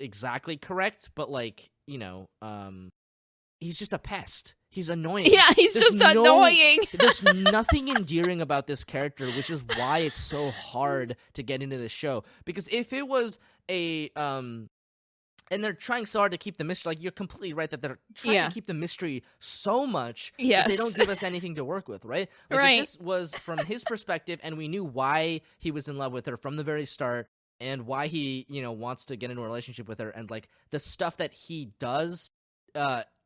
exactly correct, but like, he's just a pest. He's annoying. Yeah, he's just annoying. There's nothing endearing about this character, which is why it's so hard to get into the show. Because if it was a and they're trying so hard to keep the mystery, like, you're completely right that they're trying to keep the mystery so much that they don't give us anything to work with, right? Like, right. If this was from his perspective and we knew why he was in love with her from the very start, and why he, wants to get into a relationship with her, and like the stuff that he does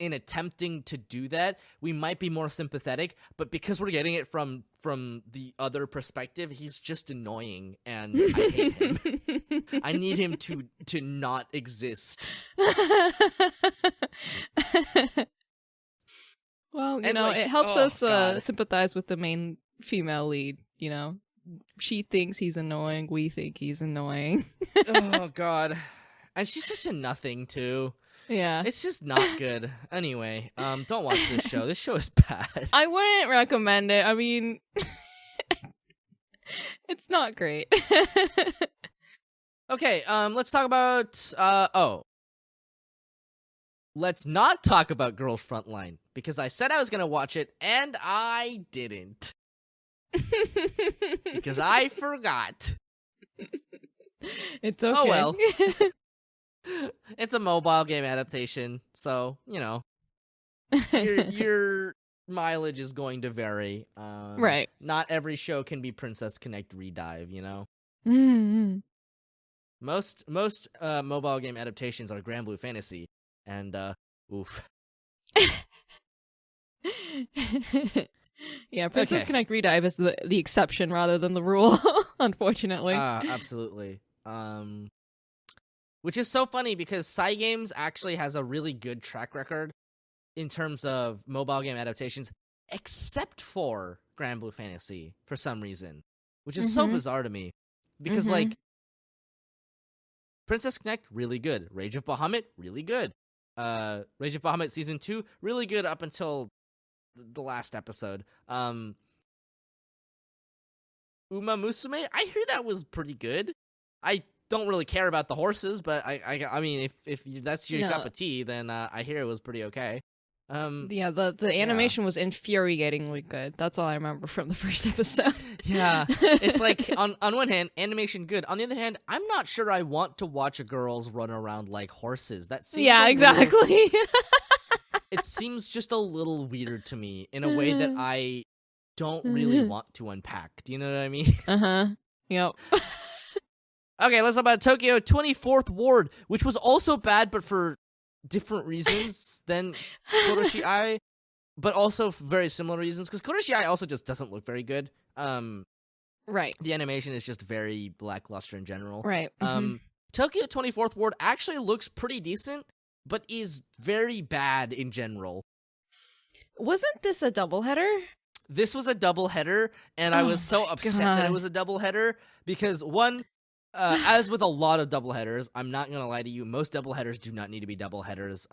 in attempting to do that, we might be more sympathetic. But because we're getting it from the other perspective, he's just annoying, and I hate him. I need him to not exist. Well, it helps us sympathize with the main female lead. She thinks he's annoying. We think he's annoying. Oh, God. And she's such a nothing, too. Yeah. It's just not good. Anyway, don't watch this show. This show is bad. I wouldn't recommend it. I mean, it's not great. Okay, let's talk about, let's not talk about Girls Frontline, because I said I was gonna watch it, and I didn't. Because I forgot. It's okay. Oh well. It's a mobile game adaptation, so, your mileage is going to vary. Right. Not every show can be Princess Connect Redive, Mm-hmm. Most mobile game adaptations are Grand Blue Fantasy, and oof. Yeah, Princess Connect Redive is the exception rather than the rule, unfortunately. Absolutely. Which is so funny, because Cygames actually has a really good track record in terms of mobile game adaptations, except for Grand Blue Fantasy for some reason, which is so bizarre to me. Because like, Princess Connect, really good. Rage of Bahamut, really good. Rage of Bahamut Season 2, really good up until the last episode. Uma Musume, I hear that was pretty good. I don't really care about the horses, but I mean, if that's your cup of tea, then I hear it was pretty okay. Yeah, the animation was infuriatingly good. That's all I remember from the first episode. Yeah, it's like, on one hand, animation good. On the other hand, I'm not sure I want to watch girls run around like horses. That seems exactly. It seems just a little weird to me in a way that I don't really want to unpack. Do you know what I mean? Yep. Okay, let's talk about Tokyo 24th Ward, which was also bad, but for different reasons than Koroshi Ai, but also very similar reasons, because Koroshi Ai also just doesn't look very good. Right. The animation is just very lackluster in general. Right. Tokyo 24th Ward actually looks pretty decent, but is very bad in general. Wasn't this a doubleheader? This was a doubleheader, and I was so upset that it was a doubleheader, because one, as with a lot of doubleheaders, I'm not gonna lie to you, most doubleheaders do not need to be doubleheaders.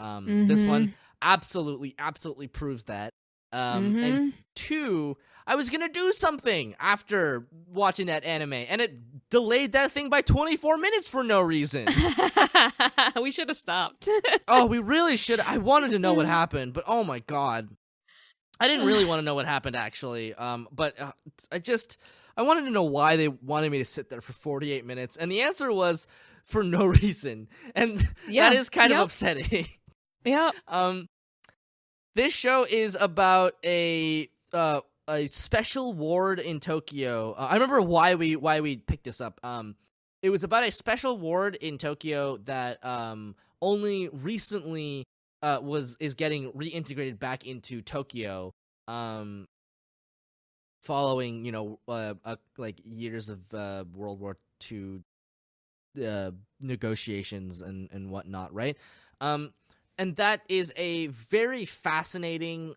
This one absolutely proves that. And two, I was gonna do something after watching that anime, and it delayed that thing by 24 minutes for no reason. We should have stopped. Oh, we really should. I wanted to know what happened, but oh my god. I didn't really want to know what happened, actually. But I wanted to know why they wanted me to sit there for 48 minutes, and the answer was for no reason. And that is kind of upsetting. Yeah. This show is about a special ward in Tokyo. I remember why we picked this up. it was about a special ward in Tokyo that only recently is getting reintegrated back into Tokyo, following like years of World War II negotiations and whatnot, right? And that is a very fascinating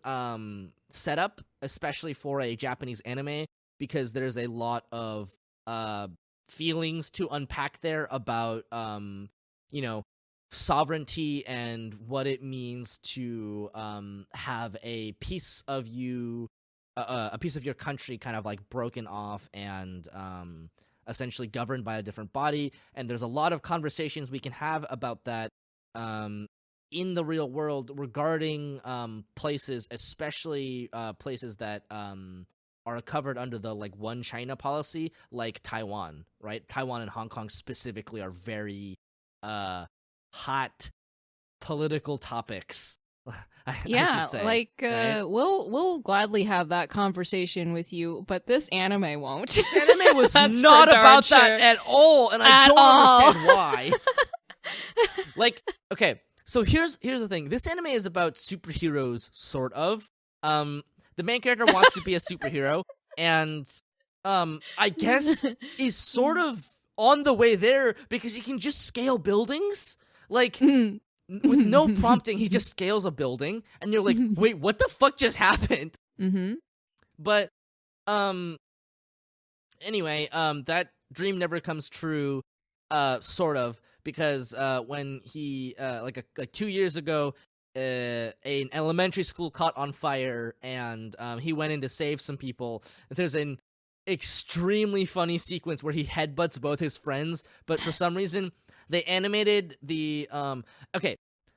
setup, especially for a Japanese anime, because there's a lot of feelings to unpack there about sovereignty and what it means to have a piece of you, a piece of your country kind of like broken off and essentially governed by a different body. And there's a lot of conversations we can have about that in the real world regarding places, especially places that are covered under the like one China policy, like Taiwan, right? Taiwan and Hong Kong specifically are very hot political topics. I should say, like right? we'll gladly have that conversation with you, but this anime won't. This anime was That's not for darn about sure. that at all, and I At don't all. understand why. Like, okay, so here's the thing. This anime is about superheroes, sort of. The main character wants to be a superhero, and I guess is sort of on the way there because he can just scale buildings. Like, with no prompting, he just scales a building, and you're like, wait, what the fuck just happened? Mm-hmm. But anyway, that dream never comes true, sort of, because when he like 2 years ago, an elementary school caught on fire, and he went in to save some people. There's an extremely funny sequence where he headbutts both his friends, but for some reason they animated the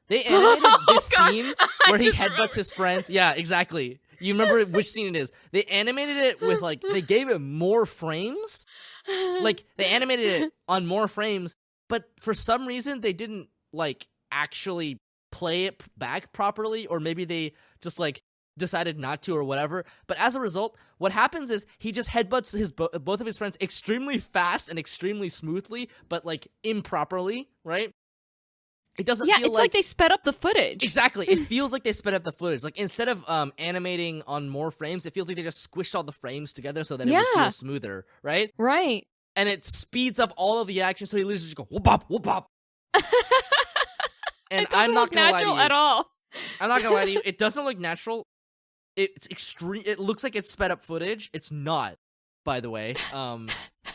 they animated this scene where he headbutts his friends. Yeah, exactly. You remember which scene it is. They animated it with like, they gave it more frames. Like, they animated it on more frames, but for some reason they didn't like actually play it back properly, or maybe they just like decided not to or whatever. But as a result, what happens is he just headbutts his both of his friends extremely fast and extremely smoothly, but like improperly, right? It doesn't feel it's like they sped up the footage. Exactly. It feels like they sped up the footage. Like, instead of animating on more frames, it feels like they just squished all the frames together so that it would feel smoother, right? Right. And it speeds up all of the action, so he literally just go whoop bop, whoop bop. And It doesn't look natural at all. I'm not gonna lie to you. It doesn't look natural. It's extreme. It looks like it's sped up footage. It's not, by the way.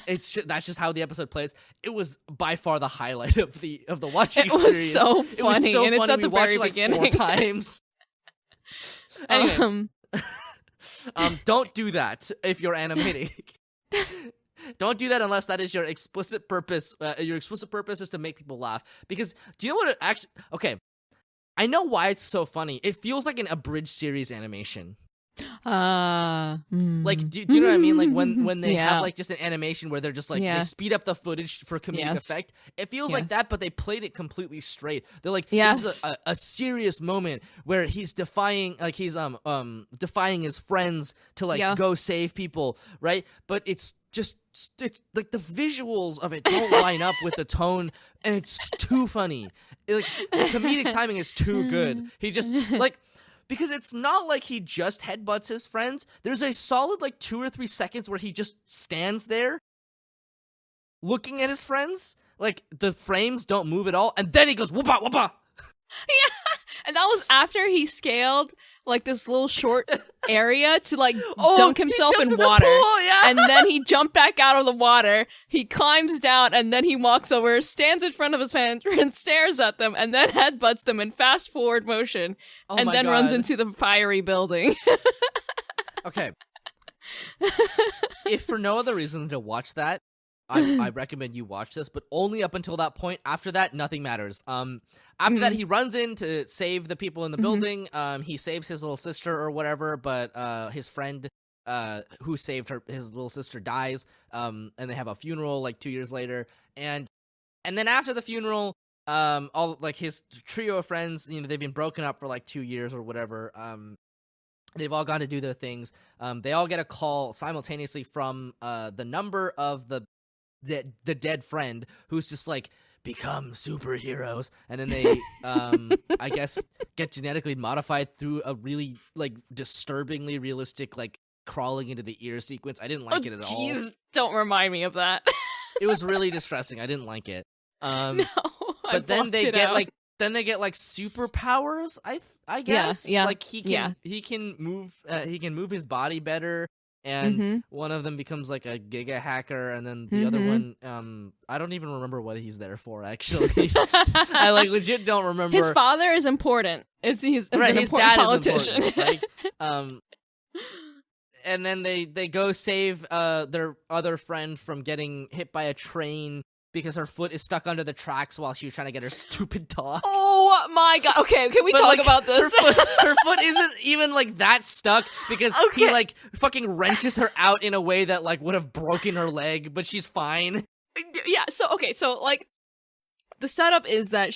That's just how the episode plays. It was by far the highlight of the watching experience. Was so funny. It was so and funny. It's at We the watched very it like beginning. 4 times. Anyway, don't do that if you're animating. Don't do that unless that is your explicit purpose. Your explicit purpose is to make people laugh. Because do you know what it actually... Okay, I know why it's so funny. It feels like an abridged series animation. Like, do you know what I mean? Like, when they have like just an animation where they're just like, they speed up the footage for comedic effect. It feels like that, but they played it completely straight. They're like, this is a serious moment where he's defying, like, he's defying his friends to like go save people, right? But it's just like the visuals of it don't line up with the tone, and it's too funny. Like, the comedic timing is too good. He just like... Because it's not like he just headbutts his friends. There's a solid, like, 2 or 3 seconds where he just stands there looking at his friends. Like, the frames don't move at all. And then he goes, whoop-a, whoop-a. Yeah, and that was after he scaled, like, this little short area to, like, dunk himself in water. Pool, yeah. And then he jumped back out of the water. He climbs down, and then he walks over, stands in front of his friends, and stares at them, and then headbutts them in fast-forward motion, and then runs into the fiery building. Okay. If for no other reason than to watch that, I recommend you watch this, but only up until that point. After that, nothing matters. After that, he runs in to save the people in the building. He saves his little sister or whatever, but his friend who saved his little sister dies. And they have a funeral like 2 years later. And then after the funeral, all like his trio of friends, you know, they've been broken up for like 2 years or whatever. They've all gone to do their things. They all get a call simultaneously from the number of the the dead friend who's just like, become superheroes, and then they I guess get genetically modified through a really like disturbingly realistic like crawling into the ear sequence. I didn't like it at all. Jeez, don't remind me of that. It was really distressing. I didn't like it. No, but then they get like superpowers. I guess yeah, like he can move his body better. And one of them becomes like a giga hacker, and then the other one, I don't even remember what he's there for, actually. I like legit don't remember. His father is important. He's right, an his important dad politician. is important. Like, and then they go save their other friend from getting hit by a train because her foot is stuck under the tracks while she was trying to get her stupid dog. Oh my god. Okay, can we talk about this? Her foot isn't even like that stuck because he like fucking wrenches her out in a way that like would have broken her leg, but she's fine. Yeah, so like the setup is that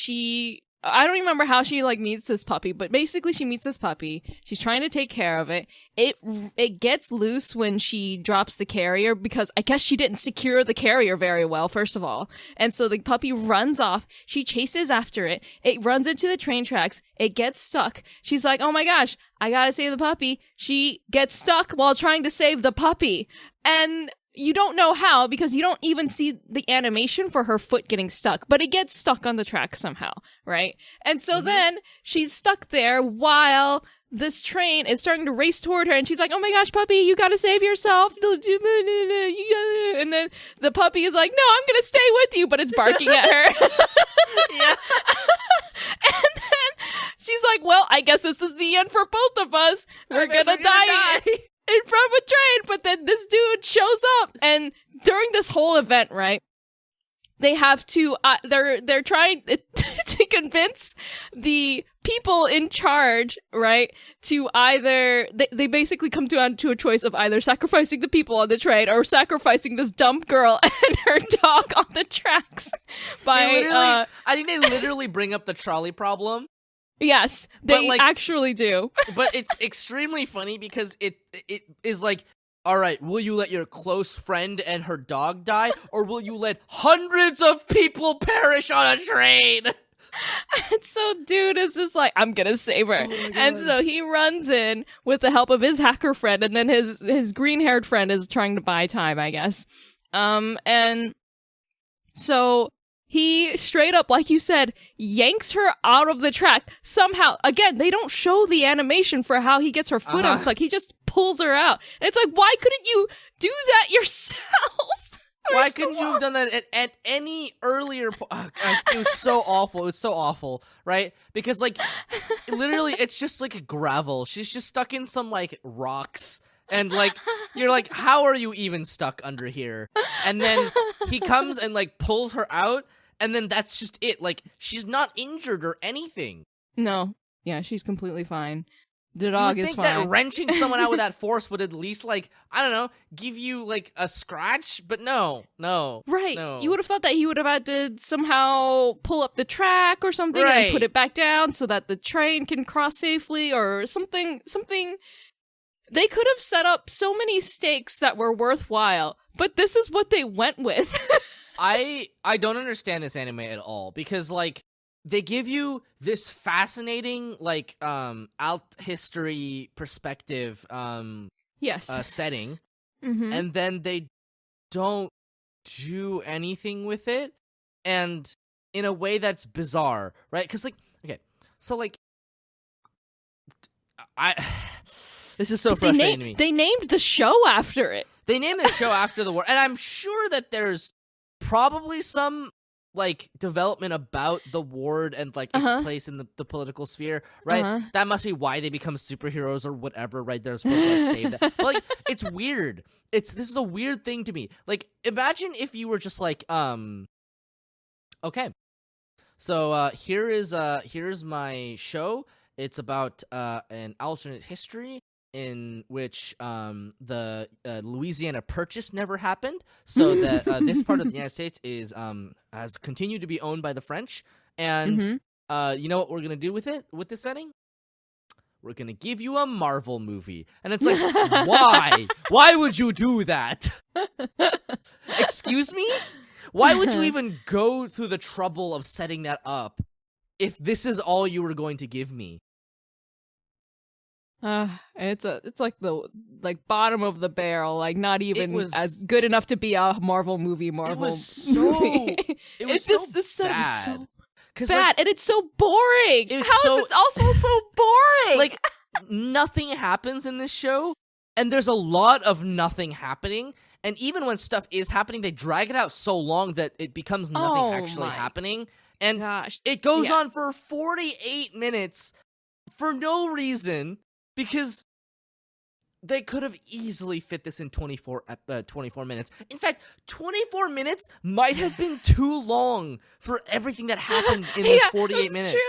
I don't remember how she like meets this puppy, but basically she meets this puppy. She's trying to take care of it. It gets loose when she drops the carrier because I guess she didn't secure the carrier very well, first of all. And so the puppy runs off. She chases after it. It runs into the train tracks. It gets stuck. She's like, oh my gosh, I gotta save the puppy. She gets stuck while trying to save the puppy. And you don't know how because you don't even see the animation for her foot getting stuck, but it gets stuck on the track somehow, right? And so then she's stuck there while this train is starting to race toward her, and she's like, oh my gosh, puppy, you gotta save yourself. And then the puppy is like, no, I'm gonna stay with you, but it's barking at her. Yeah. And then she's like, well, I guess this is the end for both of us. We're gonna die in front of a train. But then this dude shows up, and during this whole event, right, they have to they're trying to convince the people in charge, right, to either they basically come down to a choice of either sacrificing the people on the train or sacrificing this dumb girl and her dog on the tracks. I think they literally bring up the trolley problem. Yes, they actually do. But it's extremely funny because it is like, all right, will you let your close friend and her dog die, or will you let hundreds of people perish on a train? And so dude is just like, I'm gonna save her. Oh, and so he runs in with the help of his hacker friend, and then his green-haired friend is trying to buy time, I guess. And so he straight up, like you said, yanks her out of the track somehow. Again, they don't show the animation for how he gets her foot unstuck. He just pulls her out. And it's like, why couldn't you do that yourself? Why couldn't you have done that at any earlier it was so awful. It was so awful, right? Because, like, literally, it's just, like, a gravel. She's just stuck in some, like, rocks. And, like, you're like, how are you even stuck under here? And then he comes and, like, pulls her out, and then that's just it. Like, she's not injured or anything. No. Yeah, she's completely fine. The dog is fine. You would think that wrenching someone out with that force would at least, like, I don't know, give you, like, a scratch? But no. Right. No. You would have thought that he would have had to somehow pull up the track or something and put it back down so that the train can cross safely or something. They could have set up so many stakes that were worthwhile, but this is what they went with. I don't understand this anime at all because, like, they give you this fascinating, like, alt history perspective, setting, and then they don't do anything with it, and in a way that's bizarre, right? Because, like, okay, so, like, this is so frustrating to me. They named the show after it. They named the show after the war, and I'm sure that there's probably some, like, development about the ward and, like, its place in the political sphere, right? That must be why they become superheroes or whatever, right? They're supposed to, like, save that. But, like, it's weird. This is a weird thing to me. Like, imagine if you were just like, okay, so here's my show. It's about an alternate history in which the Louisiana Purchase never happened, so that this part of the United States is has continued to be owned by the French. And you know what we're gonna do with it, with this setting? we're gonna give you a Marvel movie. And it's like, why? Why would you do that? Excuse me? Why would you even go through the trouble of setting that up if this is all you were going to give me? It's like the bottom of the barrel, like not even was, as good enough to be a Marvel movie. It was so bad. So bad, and it's so boring. How is it also so boring? Like, nothing happens in this show, and there's a lot of nothing happening. And even when stuff is happening, they drag it out so long that it becomes nothing actually happening. And it goes on for 48 minutes for no reason, because they could have easily fit this in 24 minutes. In fact, 24 minutes might have been too long for everything that happened in this 48 minutes. True.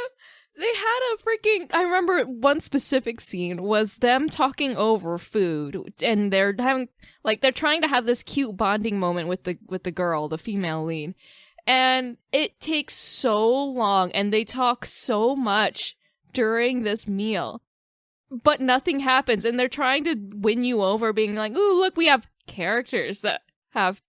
They had a freaking... I remember one specific scene was them talking over food, and they're having... like, they're trying to have this cute bonding moment with the girl, the female lead. And it takes so long, and they talk so much during this meal. But nothing happens, and they're trying to win you over, being like, ooh, look, we have characters that have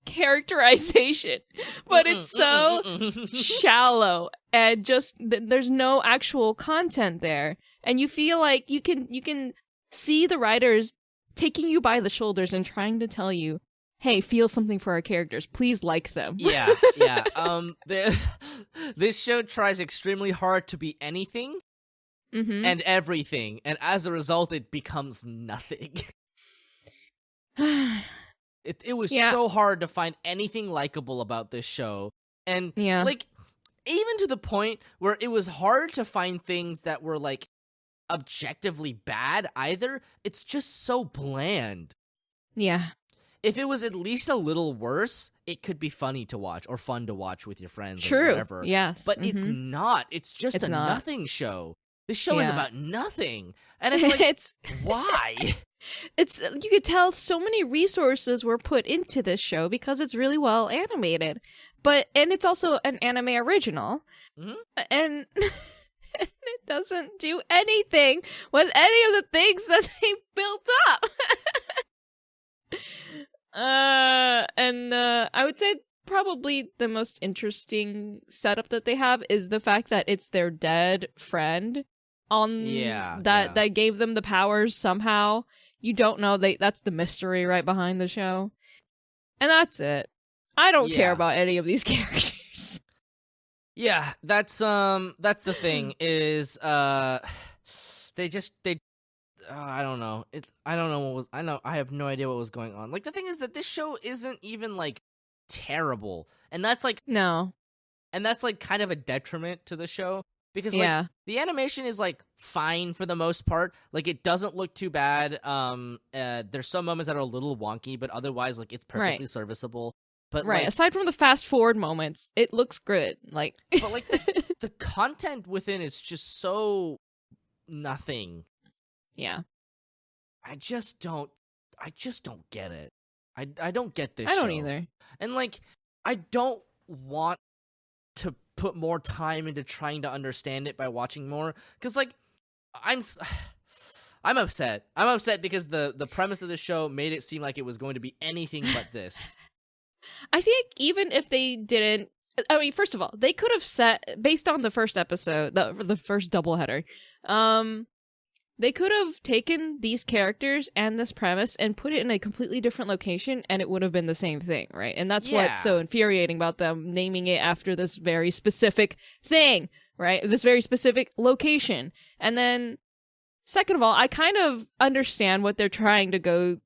characterization. But it's so shallow, and just, there's no actual content there. And you feel like you can see the writers taking you by the shoulders and trying to tell you, hey, feel something for our characters. Please like them. Yeah. This show tries extremely hard to be anything. Mm-hmm. And everything, and as a result, it becomes nothing. It was so hard to find anything likable about this show, and like, even to the point where it was hard to find things that were like objectively bad either. It's just so bland. Yeah. If it was at least a little worse, it could be funny to watch or fun to watch with your friends True. or whatever. Yes. But it's not. It's just nothing show. This show is about nothing. And it's like, why? You could tell so many resources were put into this show because it's really well animated. And it's also an anime original. Mm-hmm. And it doesn't do anything with any of the things that they built up. I would say probably the most interesting setup that they have is the fact that it's their dead friend that gave them the powers somehow. You don't know, that's the mystery right behind the show. And that's it. I don't care about any of these characters. Yeah, that's the thing is I don't know. I have no idea what was going on. Like, the thing is that this show isn't even like terrible. And that's like And that's like kind of a detriment to the show because like the animation is like fine for the most part. Like, it doesn't look too bad. There's some moments that are a little wonky, but otherwise like it's perfectly serviceable. But like, aside from the fast forward moments, it looks good. Like, but like the content within is just so nothing. Yeah. I just don't get it. I don't get this show. I don't either. And like, I don't want to put more time into trying to understand it by watching more, cuz like I'm upset. I'm upset because the premise of the show made it seem like it was going to be anything but this. I think even if they didn't, I mean, first of all, they could have set, based on the first episode, the first doubleheader, they could have taken these characters and this premise and put it in a completely different location, and it would have been the same thing, right? And that's what's so infuriating about them naming it after this very specific thing, right? This very specific location. And then, second of all, I kind of understand what they're trying to go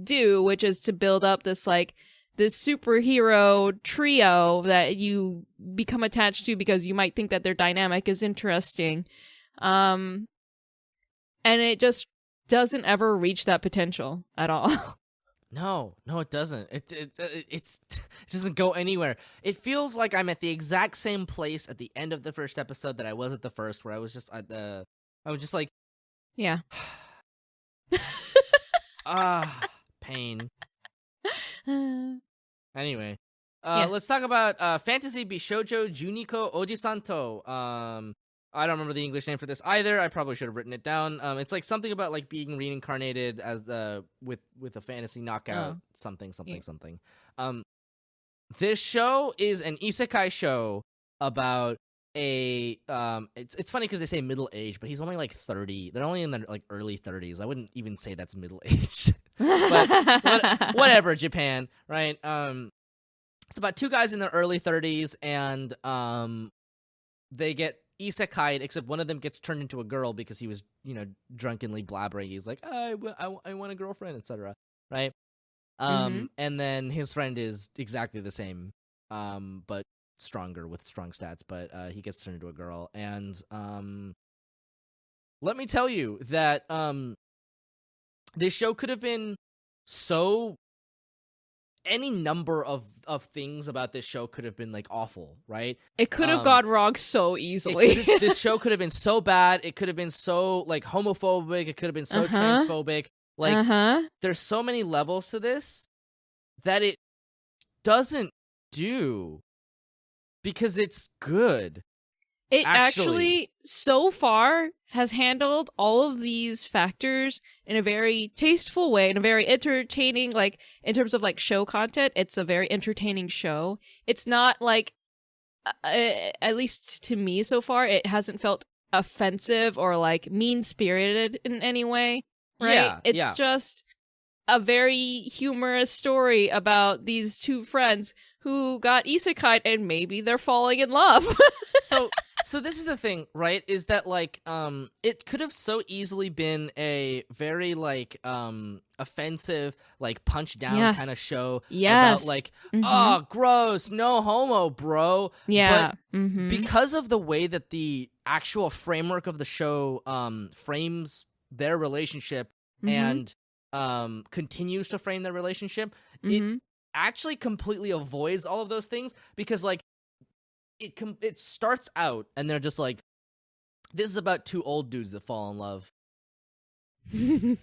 do, which is to build up this, like, this superhero trio that you become attached to because you might think that their dynamic is interesting. And it just doesn't ever reach that potential at all. No, it doesn't. It doesn't go anywhere. It feels like I'm at the exact same place at the end of the first episode that I was at the first, where I was just like, yeah. Pain. Anyway, let's talk about Fantasy Bishoujo Juniko Ojisanto. I don't remember the English name for this either. I probably should have written it down. It's like something about like being reincarnated as with a fantasy knockout something. This show is an isekai show about a it's funny because they say middle age, but he's only like 30. They're only in their like early 30s. I wouldn't even say that's middle age. But whatever, Japan, right? It's about two guys in their early 30s, and they get isekai'd, except one of them gets turned into a girl because he was, drunkenly blabbering. He's like, I want a girlfriend, etc. Right? And then his friend is exactly the same, but stronger with strong stats. But he gets turned into a girl, and let me tell you that this show could have been any number of things about this show could have been like awful, right? It could have gone wrong so easily. This show could have been so bad. It could have been so like homophobic. It could have been so transphobic. Like there's so many levels to this that it doesn't do because it's good. It actually so far has handled all of these factors in a very tasteful way, in a very entertaining, like, in terms of, like, show content, it's a very entertaining show. It's not, like, at least to me so far, it hasn't felt offensive or, like, mean-spirited in any way, right? Yeah, it's just a very humorous story about these two friends who got isekai'd and maybe they're falling in love. So this is the thing, right? Is that like it could have so easily been a very like offensive, like punch down kind of show about like oh gross, no homo, bro. Yeah. But because of the way that the actual framework of the show frames their relationship and continues to frame their relationship, it actually completely avoids all of those things because like it starts out and they're just like, this is about two old dudes that fall in love. And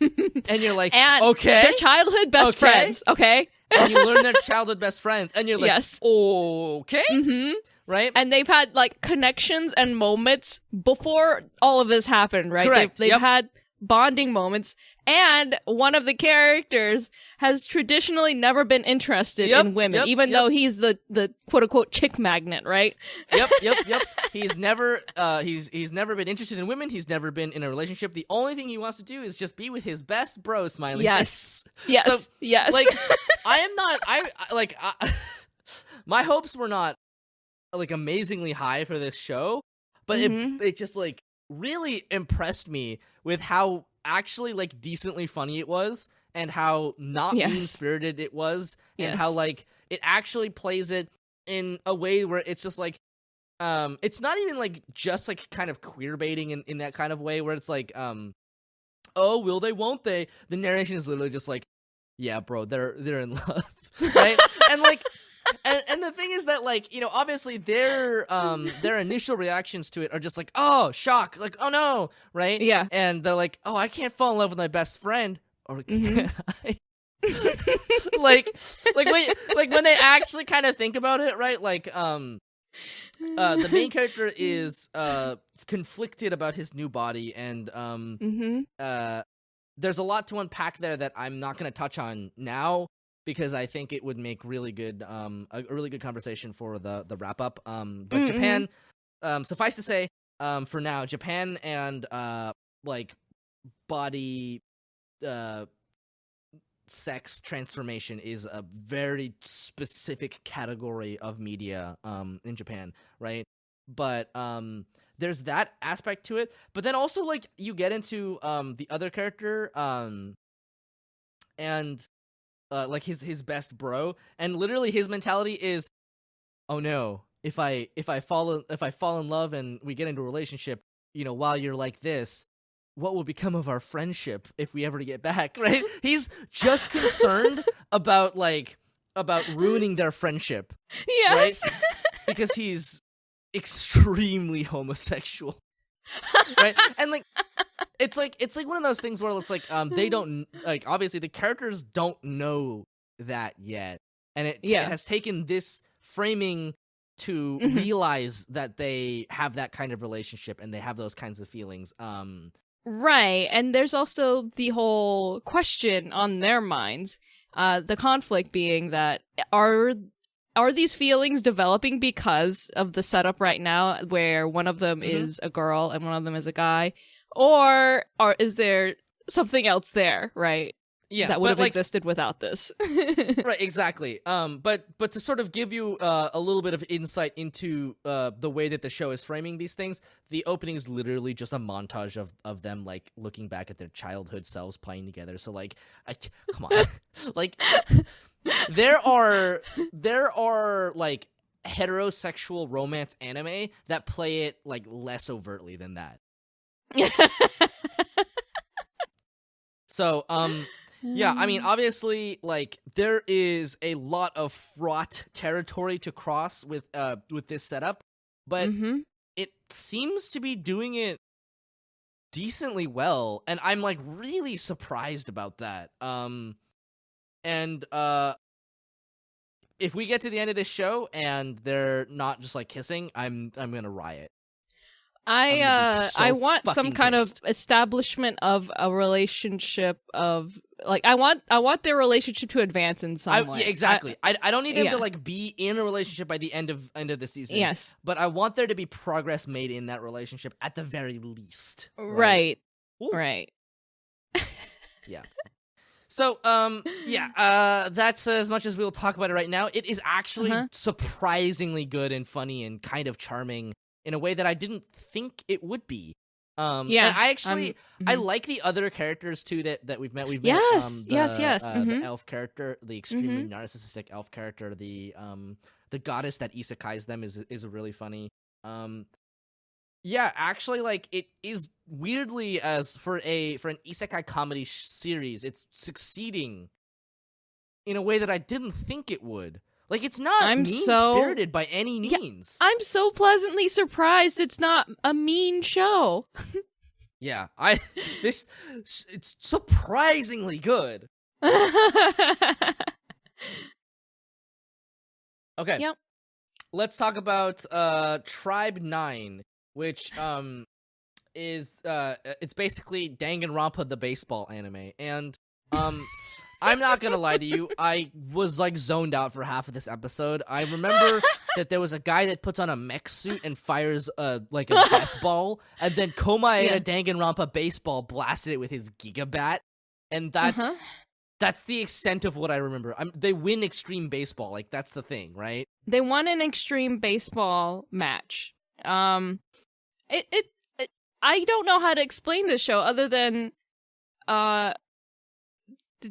you're like, and okay, they're childhood best friends, okay? And you learn they're childhood best friends, and you're like, yes, okay, right? And they've had like connections and moments before all of this happened, right? Correct. They've had bonding moments, and one of the characters has traditionally never been interested in women, even though he's the quote-unquote chick magnet, right? Yep. He's never he's never been interested in women. He's never been in a relationship. The only thing he wants to do is just be with his best bro, smiley face. Yes. Like, I am not, my hopes were not, like, amazingly high for this show, but it just, like, really impressed me with how actually like decently funny it was and how not mean-spirited it was and how like it actually plays it in a way where it's just like it's not even like just like kind of queer baiting in that kind of way where it's like oh, will they, won't they? The narration is literally just like, yeah, bro, they're in love, right? And like and the thing is that, like, obviously their initial reactions to it are just like, oh, shock, like, oh no, right? Yeah. And they're like, oh, I can't fall in love with my best friend, or can I? like when they actually kind of think about it, right? Like, the main character is conflicted about his new body, and there's a lot to unpack there that I'm not going to touch on now, because I think it would make really good, a really good conversation for the wrap up. But Japan, suffice to say, for now, Japan and like body, sex transformation is a very specific category of media in Japan, right? But there's that aspect to it. But then also like you get into the other character and like his best bro, and literally his mentality is, oh no, if I fall in love and we get into a relationship, while you're like this, what will become of our friendship if we ever get back, right? He's just concerned about ruining their friendship. Yes. Right? Because he's extremely homosexual. Right? And like it's like one of those things where it's like they don't, like, obviously the characters don't know that yet, and it has taken this framing to realize that they have that kind of relationship and they have those kinds of feelings. Right, and there's also the whole question on their minds, the conflict being that are these feelings developing because of the setup right now where one of them is a girl and one of them is a guy, or is there something else there, right? Yeah, that would have existed without this. Right, exactly. But to sort of give you a little bit of insight into the way that the show is framing these things, the opening is literally just a montage of them like looking back at their childhood selves playing together. So like, come on, like there are like heterosexual romance anime that play it like less overtly than that. So yeah, I mean, obviously, like, there is a lot of fraught territory to cross with this setup, but it seems to be doing it decently well, and I'm, like, really surprised about that. If we get to the end of this show and they're not just, like, kissing, I'm gonna riot. I want some kind of establishment of a relationship of like I want their relationship to advance in some way. Yeah, exactly. I don't need them to like be in a relationship by the end of the season. Yes, but I want there to be progress made in that relationship at the very least. Right. Right. Yeah. So, that's as much as we'll talk about it right now. It is actually surprisingly good and funny and kind of charming in a way that I didn't think it would be. And I actually I like the other characters too that we've met. We've met the elf character, the extremely narcissistic elf character, the goddess that isekais them is really funny. Yeah, actually, like it is weirdly as for an isekai comedy series, it's succeeding in a way that I didn't think it would. Like, it's not mean-spirited by any means. Yeah, I'm so pleasantly surprised it's not a mean show. Yeah, it's surprisingly good. Okay. Yep. Let's talk about Tribe 9, which is it's basically Danganronpa the baseball anime, and I'm not gonna lie to you, I was like zoned out for half of this episode. I remember that there was a guy that puts on a mech suit and fires like a death ball, and then Komaeda Danganronpa baseball blasted it with his Gigabat, and that's the extent of what I remember. They win extreme baseball, like that's the thing, right? They won an extreme baseball match. I don't know how to explain this show other than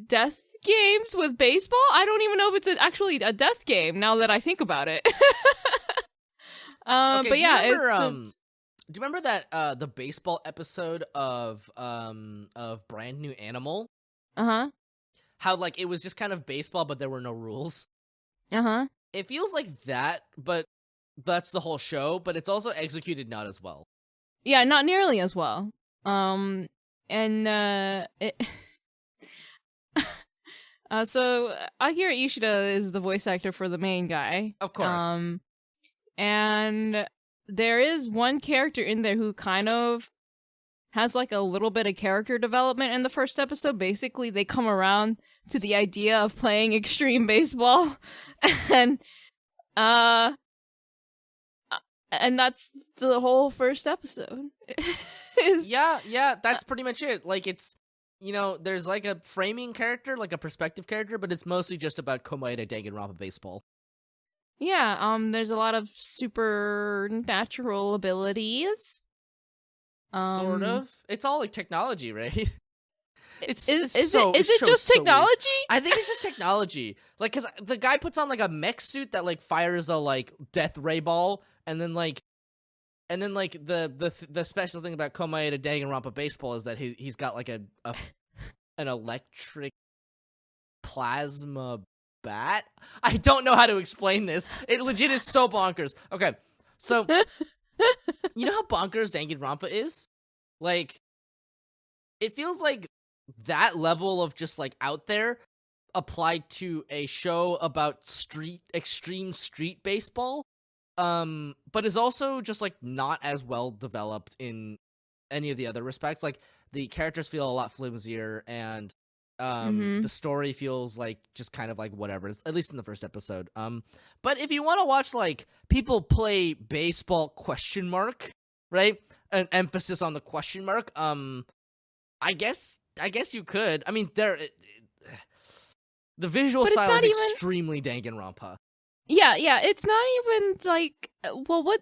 death games with baseball. I don't even know if it's actually a death game now that I think about it. Okay, but yeah, do you remember that the baseball episode of Brand New Animal? How like it was just kind of baseball, but there were no rules. It feels like that, but that's the whole show. But it's also executed not as well. Yeah, not nearly as well. So Akira Ishida is the voice actor for the main guy. Of course. And there is one character in there who kind of has like a little bit of character development in the first episode. Basically, they come around to the idea of playing extreme baseball, and that's the whole first episode. Yeah, that's pretty much it. Like it's. You know, there's like a framing character, like a perspective character, but it's mostly just about Komaeda Danganronpa baseball. Yeah, there's a lot of supernatural abilities. Sort of. It's all like technology, right? Is it just technology? I think it's just technology. Like, cause the guy puts on like a mech suit that like fires a like death ray ball, and then the special thing about Komaeda Danganronpa baseball is that he's got like an electric plasma bat. I don't know how to explain this. It legit is so bonkers. Okay, so you know how bonkers Danganronpa is? Like, it feels like that level of just like out there applied to a show about extreme street baseball. but is also just like not as well developed in any of the other respects. Like the characters feel a lot flimsier, and the story feels like just kind of like whatever, at least in the first episode. But if you want to watch like people play baseball ? Right, an emphasis on the question mark. I guess you could. I mean, the visual style is extremely Danganronpa. Yeah, it's not even like, well, what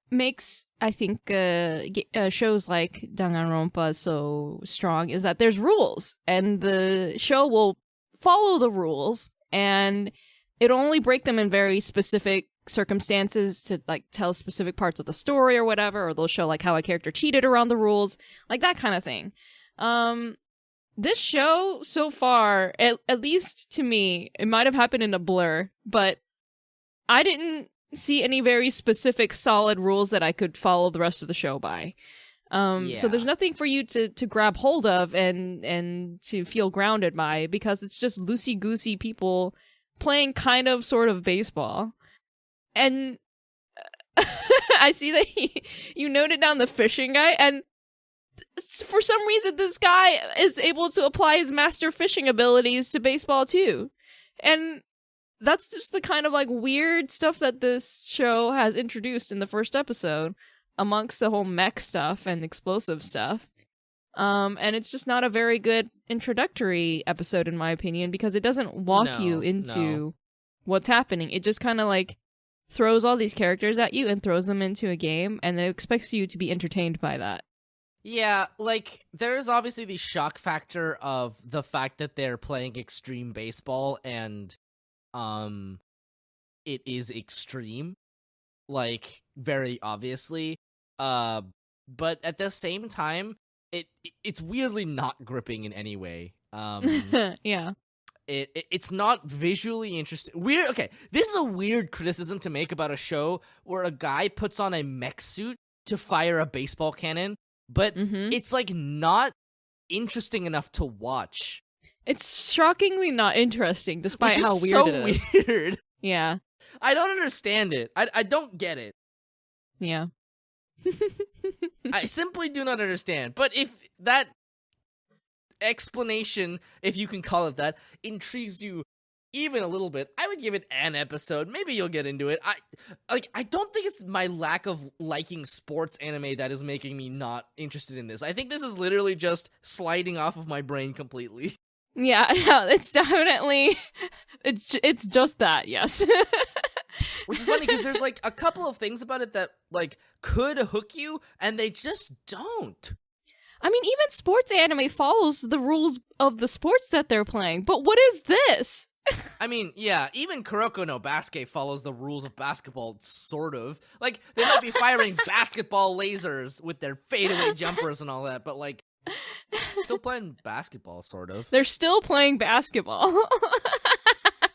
makes, I think, shows like Danganronpa so strong is that there's rules, and the show will follow the rules, and it'll only break them in very specific circumstances to like tell specific parts of the story or whatever, or they'll show like how a character cheated around the rules, like that kind of thing. This show so far, at least to me, it might have happened in a blur, but I didn't see any very specific solid rules that I could follow the rest of the show by. So there's nothing for you to grab hold of and to feel grounded by, because it's just loosey-goosey people playing kind of sort of baseball. And I see that you noted down the fishing guy, and for some reason this guy is able to apply his master fishing abilities to baseball too. And that's just the kind of like weird stuff that this show has introduced in the first episode, amongst the whole mech stuff and explosive stuff. And it's just not a very good introductory episode, in my opinion, because it doesn't walk you into what's happening. It just kind of like throws all these characters at you and throws them into a game, and it expects you to be entertained by that. Yeah, like, there's obviously the shock factor of the fact that they're playing extreme baseball, and it is extreme, like, very obviously. But at the same time, it's weirdly not gripping in any way. Yeah. It's not visually interesting. Weird. Okay, this is a weird criticism to make about a show where a guy puts on a mech suit to fire a baseball cannon, but it's like not interesting enough to watch. It's shockingly not interesting, despite how weird so it is. Weird. Yeah. I don't understand it. I don't get it. Yeah. I simply do not understand. But if that explanation, if you can call it that, intrigues you even a little bit, I would give it an episode. Maybe you'll get into it. I don't think it's my lack of liking sports anime that is making me not interested in this. I think this is literally just sliding off of my brain completely. Yeah, no, it's definitely it's just that, yes. Which is funny because there's like a couple of things about it that like could hook you, and they just don't. I mean, even sports anime follows the rules of the sports that they're playing, but what is this? I mean, yeah, even Kuroko no Basuke follows the rules of basketball, sort of. Like, they might be firing basketball lasers with their fadeaway jumpers and all that, but like, still playing basketball, sort of. They're still playing basketball.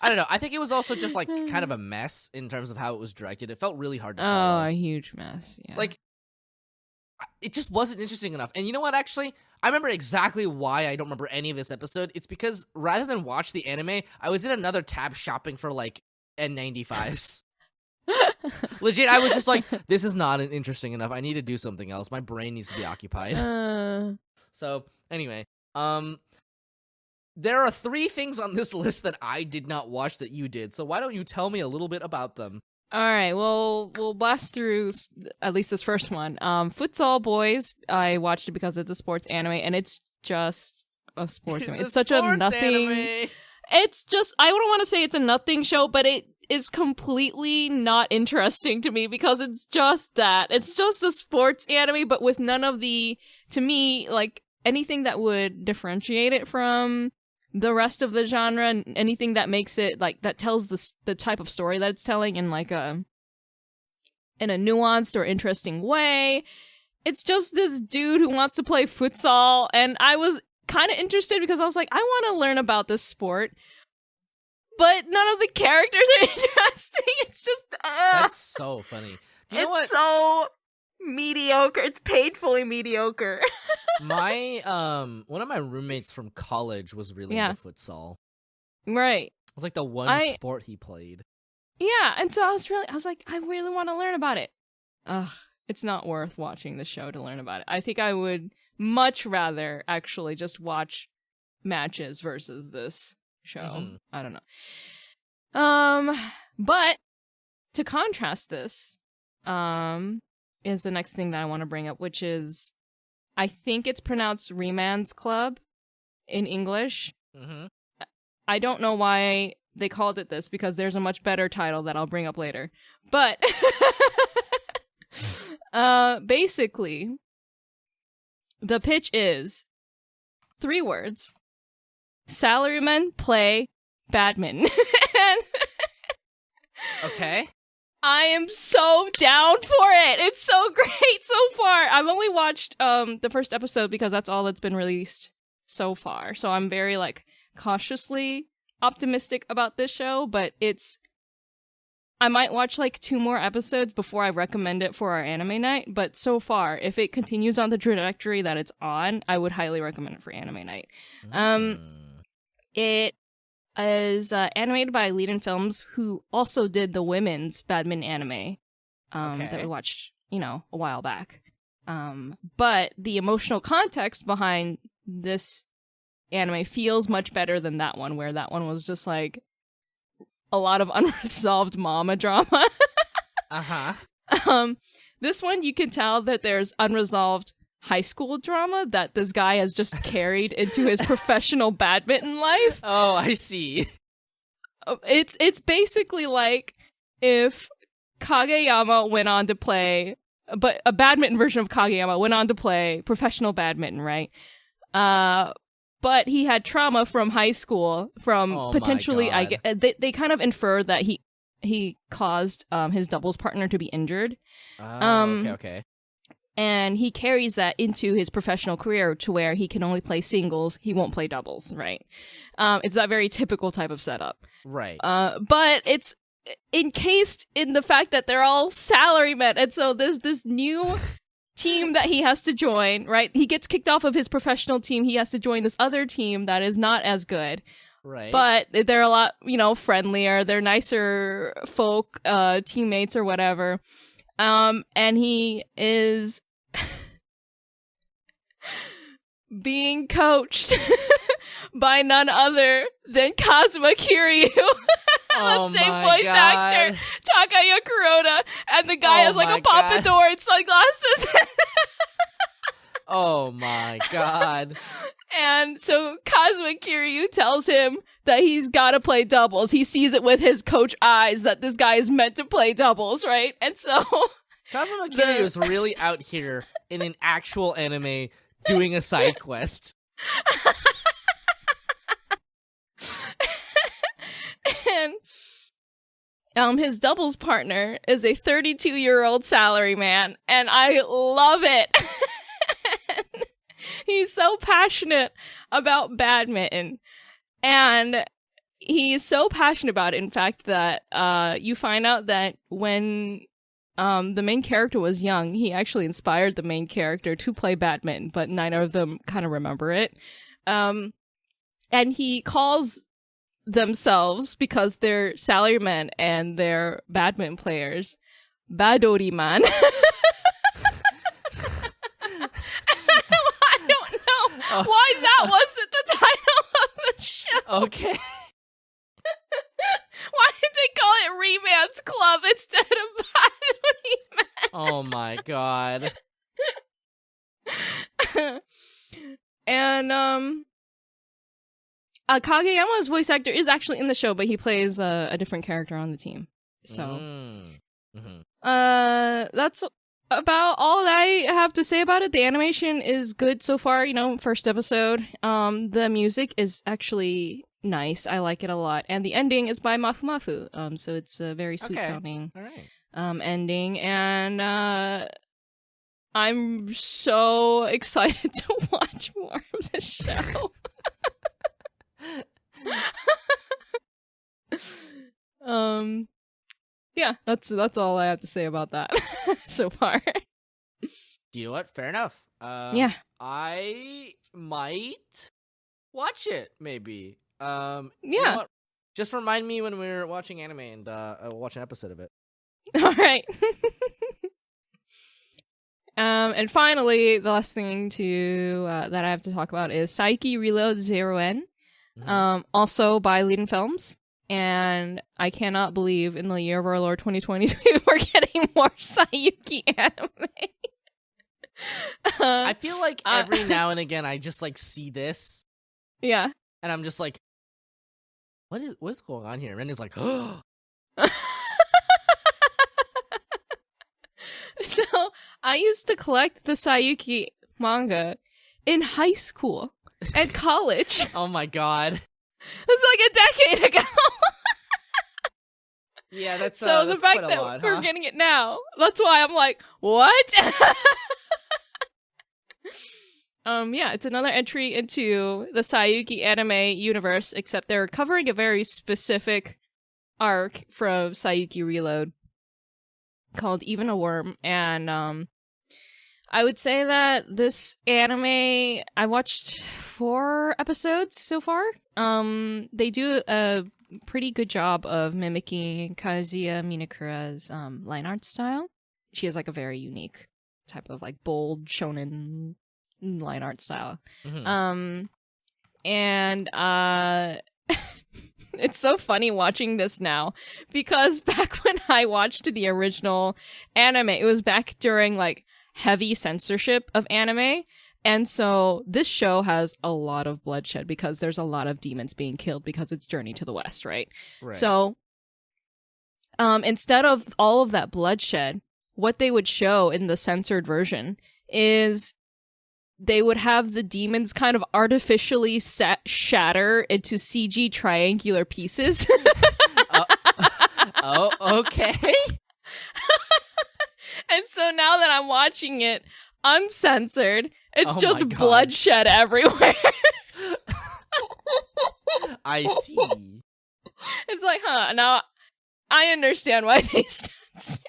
I don't know. I think it was also just like kind of a mess in terms of how it was directed. It felt really hard to follow. Oh, a huge mess. Yeah. Like, it just wasn't interesting enough. And you know what, actually? I remember exactly why I don't remember any of this episode. It's because rather than watch the anime, I was in another tab shopping for like N95s. Legit, I was just like, this is not interesting enough. I need to do something else. My brain needs to be occupied. So, anyway, there are 3 things on this list that I did not watch that you did. So why don't you tell me a little bit about them? All right, well, we'll blast through at least this first one. Futsal Boys, I watched it because it's a sports anime, and it's just a sports anime. It's such a nothing anime. It's just, I wouldn't want to say it's a nothing show, but it is completely not interesting to me because it's just that. It's just a sports anime, but with none of the, to me, like, anything that would differentiate it from the rest of the genre, and anything that makes it, like, that tells the type of story that it's telling in, like, in a nuanced or interesting way. It's just this dude who wants to play futsal, and I was kind of interested because I was like, I want to learn about this sport, but none of the characters are interesting. It's just, That's so funny. Do you know what? It's so mediocre. It's painfully mediocre. My one of my roommates from college was really into futsal. Right. It was like the one sport he played. Yeah, and so I was like, I really want to learn about it. Ugh, it's not worth watching the show to learn about it. I think I would much rather actually just watch matches versus this show. Mhm. I don't know. But to contrast this, is the next thing that I want to bring up, which is, I think it's pronounced Ryman's Club in English. Mhm. I don't know why they called it this, because there's a much better title that I'll bring up later. But basically, the pitch is 3 words. Salarymen play badminton. Okay. I am so down for it. It's so great so far. I've only watched the first episode because that's all that's been released so far. So I'm very like cautiously optimistic about this show, but I might watch like 2 more episodes before I recommend it for our anime night, but so far, if it continues on the trajectory that it's on, I would highly recommend it for anime night. It is animated by Lead-In Films, who also did the women's badminton anime that we watched, a while back. But the emotional context behind this anime feels much better than that one, where that one was just like a lot of unresolved mama drama. This one, you can tell that there's unresolved high school drama that this guy has just carried into his professional badminton life. Oh, I see. It's basically like if Kageyama went on to play, but a badminton version of Kageyama went on to play professional badminton, right? But he had trauma from high school, from potentially, they kind of infer that he caused his doubles partner to be injured. Okay. And he carries that into his professional career to where he can only play singles, he won't play doubles, right? It's that very typical type of setup. Right. But it's encased in the fact that they're all salarymen, and so there's this new team that he has to join, right? He gets kicked off of his professional team, he has to join this other team that is not as good. Right. But they're a lot, friendlier, they're nicer folk, teammates or whatever. And he is being coached by none other than Kazuma Kiryu. Oh the same my voice God. actor, Takaya Kuroda, and the guy has like a pompadour and sunglasses. Oh my God. And so Kazuma Kiryu tells him that he's got to play doubles. He sees it with his coach eyes that this guy is meant to play doubles, right? And so Kazuma Kiryu is really out here in an actual anime doing a side quest. And his doubles partner is a 32-year-old salaryman, and I love it. He's so passionate about badminton, and he's so passionate about it, in fact, that you find out that when the main character was young, he actually inspired the main character to play badminton, but neither of them kind of remember it. And he calls themselves, because they're salarymen and they're badminton players, Badoriman. I don't know why that wasn't the title of the show. Okay. Why did they call it Reman's Club instead of Badoriman? Oh my God. And Kageyama's voice actor is actually in the show, but he plays a different character on the team. So that's about all that I have to say about it. The animation is good so far, first episode. The music is actually nice. I like it a lot. And the ending is by Mafu Mafu. So it's a very sweet sounding ending. And I'm so excited to watch more of this show. Yeah, that's all I have to say about that so far. Do you know what? Fair enough. Yeah. I might watch it, maybe. Yeah. You know what? Just remind me when we're watching anime, and I'll watch an episode of it. All right. And finally, the last thing to that I have to talk about is Saiyuki Reload Zeroin, also by Leiden Films. And I cannot believe in the year of our Lord 2022 we're getting more Saiyuki anime. I feel like every now and again I just like see this. Yeah. And I'm just like, what's going on here? And it's like, oh. So I used to collect the Saiyuki manga in high school and college. Oh my god. It's like a decade ago. Yeah, that's so that's the fact quite a that lot, we're huh? getting it now. That's why I'm like, what? Yeah, it's another entry into the Saiyuki anime universe, except they're covering a very specific arc from Saiyuki Reload called Even a Worm, and I would say that this anime, I watched 4 episodes so far. They do a pretty good job of mimicking Kazuya Minakura's line art style. She has like a very unique type of like bold shonen line art style. Mm-hmm. It's so funny watching this now because back when I watched the original anime, it was back during like heavy censorship of anime. And so this show has a lot of bloodshed because there's a lot of demons being killed because it's Journey to the West, right? So instead of all of that bloodshed, what they would show in the censored version is they would have the demons kind of artificially shatter into CG triangular pieces. Oh, okay. And so now that I'm watching it uncensored, it's just God. bloodshed everywhere. I see. It's like, now I understand why they censored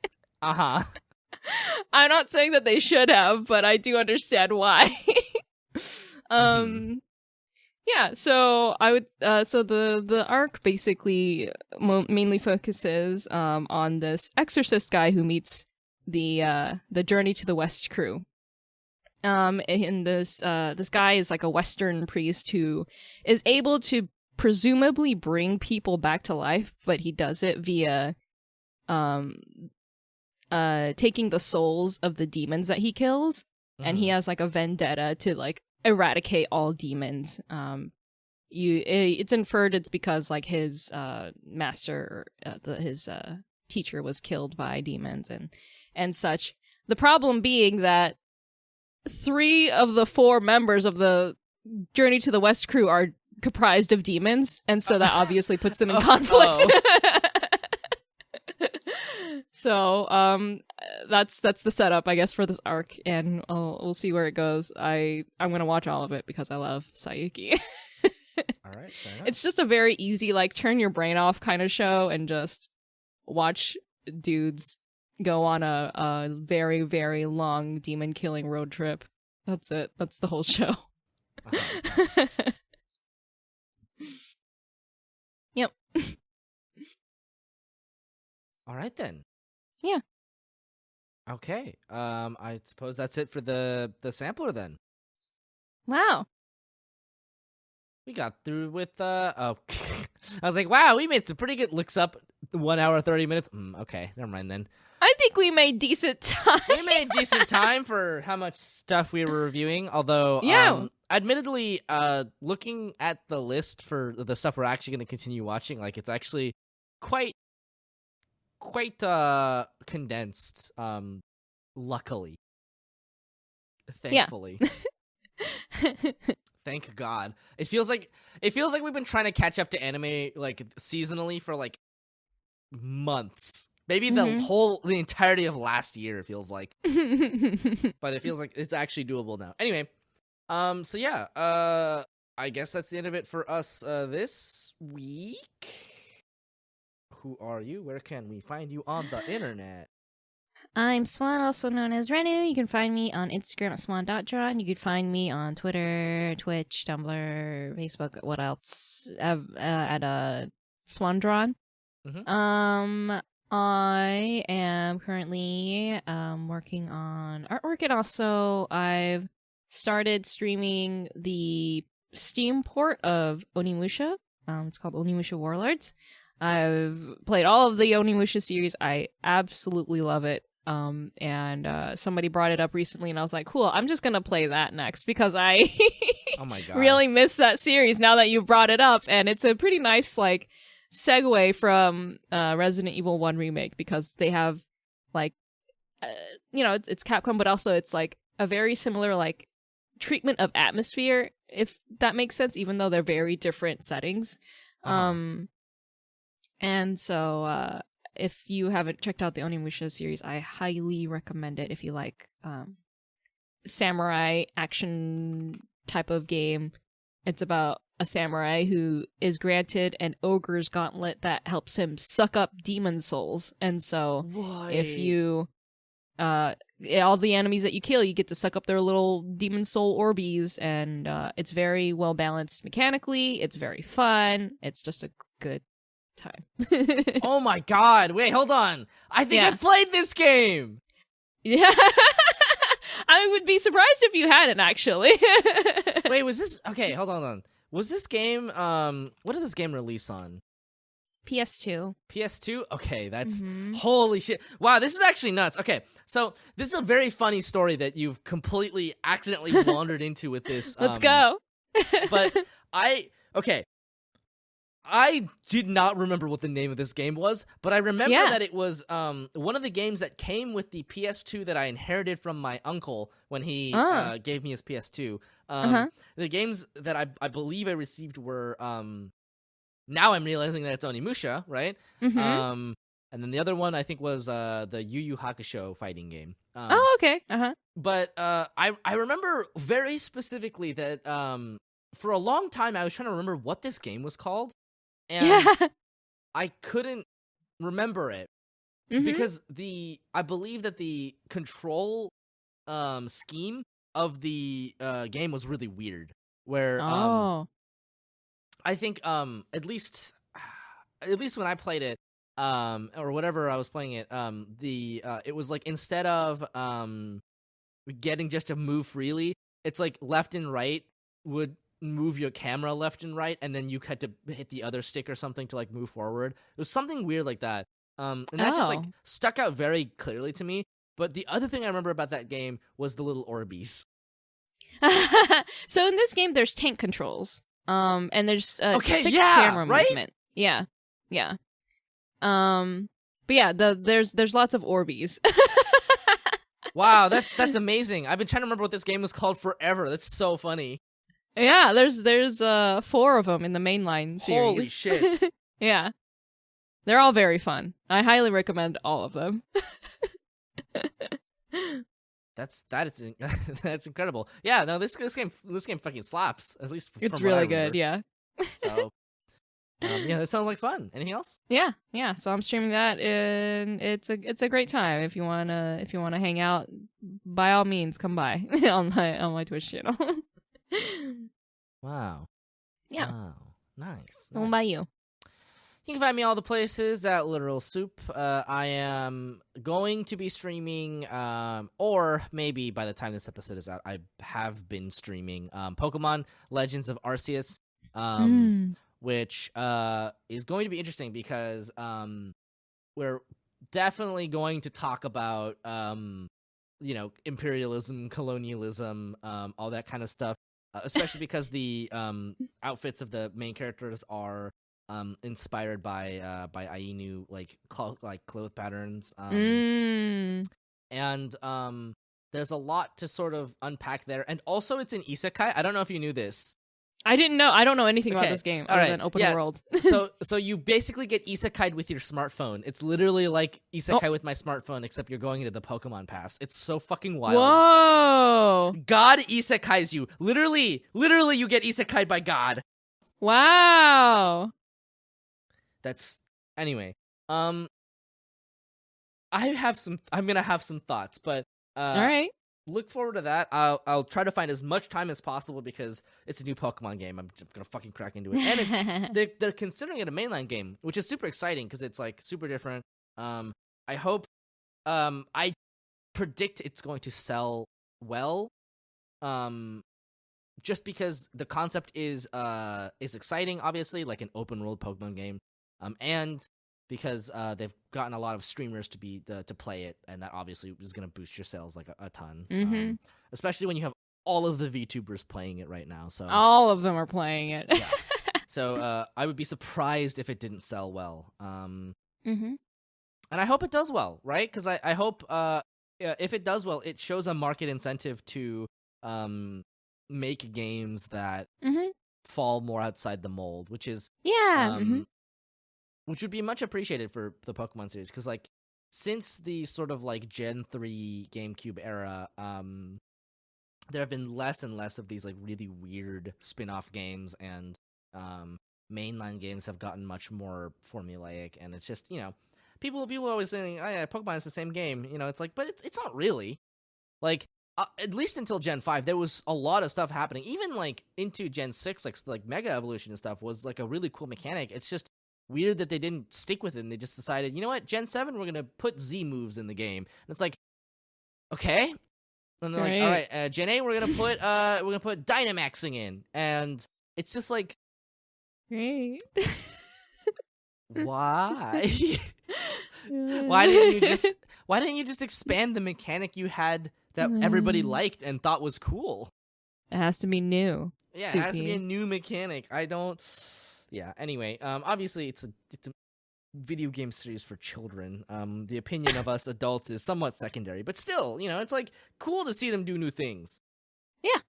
it. Uh-huh. I'm not saying that they should have, but I do understand why. Yeah, so I would so the arc basically mainly focuses on this exorcist guy who meets the Journey to the West crew. And this guy is like a Western priest who is able to presumably bring people back to life, but he does it via taking the souls of the demons that he kills, and he has like a vendetta to like eradicate all demons. It's inferred it's because like his master, his teacher was killed by demons and such. The problem being that 3 of the 4 members of the Journey to the West crew are comprised of demons, and so that obviously puts them in conflict. So, that's the setup, I guess, for this arc, and we'll see where it goes. I'm gonna watch all of it because I love Saiyuki. All right, fair enough. It's just a very easy, like, turn your brain off kind of show and just watch dudes go on a very, very long demon-killing road trip. That's it. That's the whole show. Uh-huh. Yep. All right, then. Yeah. Okay. I suppose that's it for the sampler then. Wow. We got through with I was like, wow, we made some pretty good looks up. 1 hour 30 minutes. Okay, never mind then. I think we made decent time. We made decent time for how much stuff we were reviewing. Although, yeah. Admittedly, looking at the list for the stuff we're actually going to continue watching, like, it's actually quite condensed. Luckily, thankfully. Yeah. Thank God. It feels like we've been trying to catch up to anime like seasonally for like months. Maybe the entirety of last year, it feels like. But it feels like it's actually doable now. Anyway, so yeah, I guess that's the end of it for us this week. Who are you? Where can we find you on the internet? I'm Swan, also known as Renu. You can find me on Instagram at swan.drawn. You can find me on Twitter, Twitch, Tumblr, Facebook, what else? At Swandrawn. I am currently working on artwork, and also I've started streaming the Steam port of Onimusha. It's called Onimusha Warlords. I've played all of the Onimusha series. I absolutely love it. And somebody brought it up recently, and I was like, cool, I'm just gonna play that next because I Oh my god, really miss that series now that you brought it up. And it's a pretty nice, like, segue from Resident Evil 1 remake, because they have, like, it's Capcom, but also it's, like, a very similar, like, treatment of atmosphere, if that makes sense, even though they're very different settings. And so, if you haven't checked out the Onimusha series, I highly recommend it if you like samurai action type of game. It's about a samurai who is granted an ogre's gauntlet that helps him suck up demon souls. And so if you all the enemies that you kill, you get to suck up their little demon soul orbies, and it's very well balanced mechanically. It's very fun. It's just a good time. Oh my god, wait, hold on. I think I played this game. Yeah. I would be surprised if you hadn't, actually. Wait, was this... Okay, hold on. Was this game... What did this game release on? PS2. PS2? Okay, that's... Holy shit. Wow, this is actually nuts. Okay, so this is a very funny story that you've completely accidentally wandered into with this. Let's go. But Okay. I did not remember what the name of this game was, but I remember that it was one of the games that came with the PS2 that I inherited from my uncle when he gave me his PS2. The games that I believe I received were now I'm realizing that it's Onimusha, right? And then the other one I think was the Yu Yu Hakusho fighting game. Okay. But I remember very specifically that for a long time I was trying to remember what this game was called. And I couldn't remember it because I believe that the control scheme of the game was really weird. Where I think at least when I played it or whatever I was playing it, it was like instead of getting just to move freely, it's like left and right would move your camera left and right, and then you had to hit the other stick or something to like move forward. It was something weird like that, and that just like stuck out very clearly to me. But the other thing I remember about that game was the little Orbeez. So in this game, there's tank controls, and there's fixed camera movement. Yeah. But yeah, there's lots of Orbeez. Wow, that's amazing. I've been trying to remember what this game was called forever. That's so funny. Yeah, there's 4 of them in the mainline series. Holy shit. Yeah. They're all very fun. I highly recommend all of them. That's incredible. Yeah, no, this game fucking slaps. At least it's really good, yeah. So yeah, that sounds like fun. Anything else? Yeah. So I'm streaming that, and it's a great time. If you wanna hang out, by all means, come by on my Twitch channel. Wow. Yeah. Wow. Nice. What about you? You can find me all the places at Literal Soup. I am going to be streaming, or maybe by the time this episode is out, I have been streaming Pokemon Legends of Arceus, which is going to be interesting because we're definitely going to talk about imperialism, colonialism, all that kind of stuff. Especially because the outfits of the main characters are inspired by Ainu clothes patterns. And there's a lot to sort of unpack there. And also it's an isekai. I don't know if you knew this. I didn't know. I don't know anything about this game other than open world. So you basically get isekai'd with your smartphone. It's literally like isekai with my smartphone, except you're going into the Pokemon past. It's so fucking wild. Whoa! God isekais you. Literally, you get isekai'd by God. Wow. That's anyway. I'm gonna have some thoughts, but All right. look forward to that. I'll try to find as much time as possible because it's a new Pokemon game. I'm just gonna fucking crack into it, and they're considering it a mainline game, which is super exciting because it's like super different. I hope. I predict it's going to sell well. Just because the concept is exciting, obviously, like an open world Pokemon game, and because they've gotten a lot of streamers to play it, and that obviously is going to boost your sales like a ton. Especially when you have all of the VTubers playing it right now. So all of them are playing it. Yeah. So I would be surprised if it didn't sell well. And I hope it does well, right? Because I hope if it does well, it shows a market incentive to make games that fall more outside the mold, which is which would be much appreciated for the Pokemon series. Because like since the sort of like Gen 3 GameCube era, there have been less and less of these like really weird spin-off games, and mainline games have gotten much more formulaic, and it's just, you know, people are always saying, oh yeah, Pokemon is the same game, you know, it's like, but it's not really. Like, at least until Gen 5, there was a lot of stuff happening. Even, like, into Gen 6, like Mega Evolution and stuff was, like, a really cool mechanic. It's just weird that they didn't stick with it, and they just decided, you know what, Gen 7, we're gonna put Z moves in the game. And it's like, okay. And they're like, all right, Gen 8, we're gonna put Dynamaxing in. And it's just like... Great. Why? Why didn't you just expand the mechanic you had that everybody liked and thought was cool? It has to be new. Yeah, Soupy. It has to be a new mechanic. Yeah, anyway, obviously it's a video game series for children. The opinion of us adults is somewhat secondary, but still, you know, it's like cool to see them do new things. Yeah.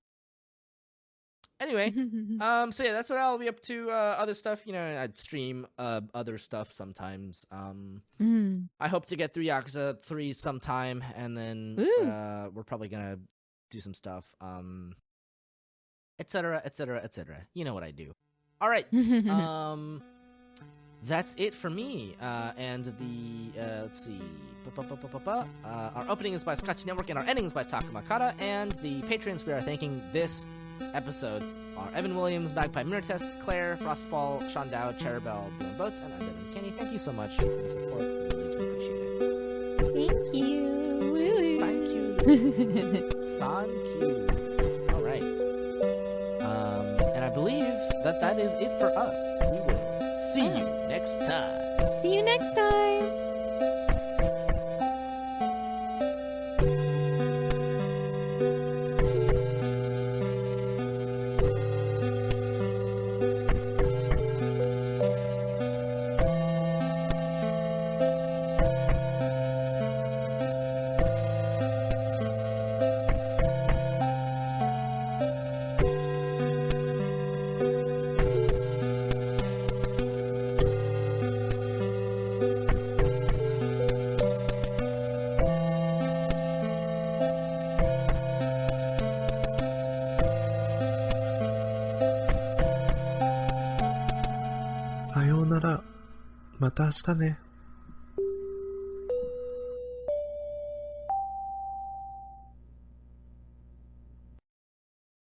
Anyway, so yeah, that's what I'll be up to. Other stuff, you know, I'd stream other stuff sometimes. I hope to get through Yakuza 3 sometime, and then we're probably gonna do some stuff, etc., etc., etc. You know what I do. All right, that's it for me. And the let's see, our opening is by Scotch Network, and our ending is by Takamakata, and the patrons we are thanking this episode are Evan Williams, Bagpipe Mirror Test, Claire, Frostfall, Sean Dow, Cherubel, Dylan Boats, and I'm Devin Kenny. Thank you so much for the support. We really do appreciate it. Thank you. Thank you. Thank you. All right. And I believe that is it for us. We will see you next time. See you next time. Sayonara. また明日ね。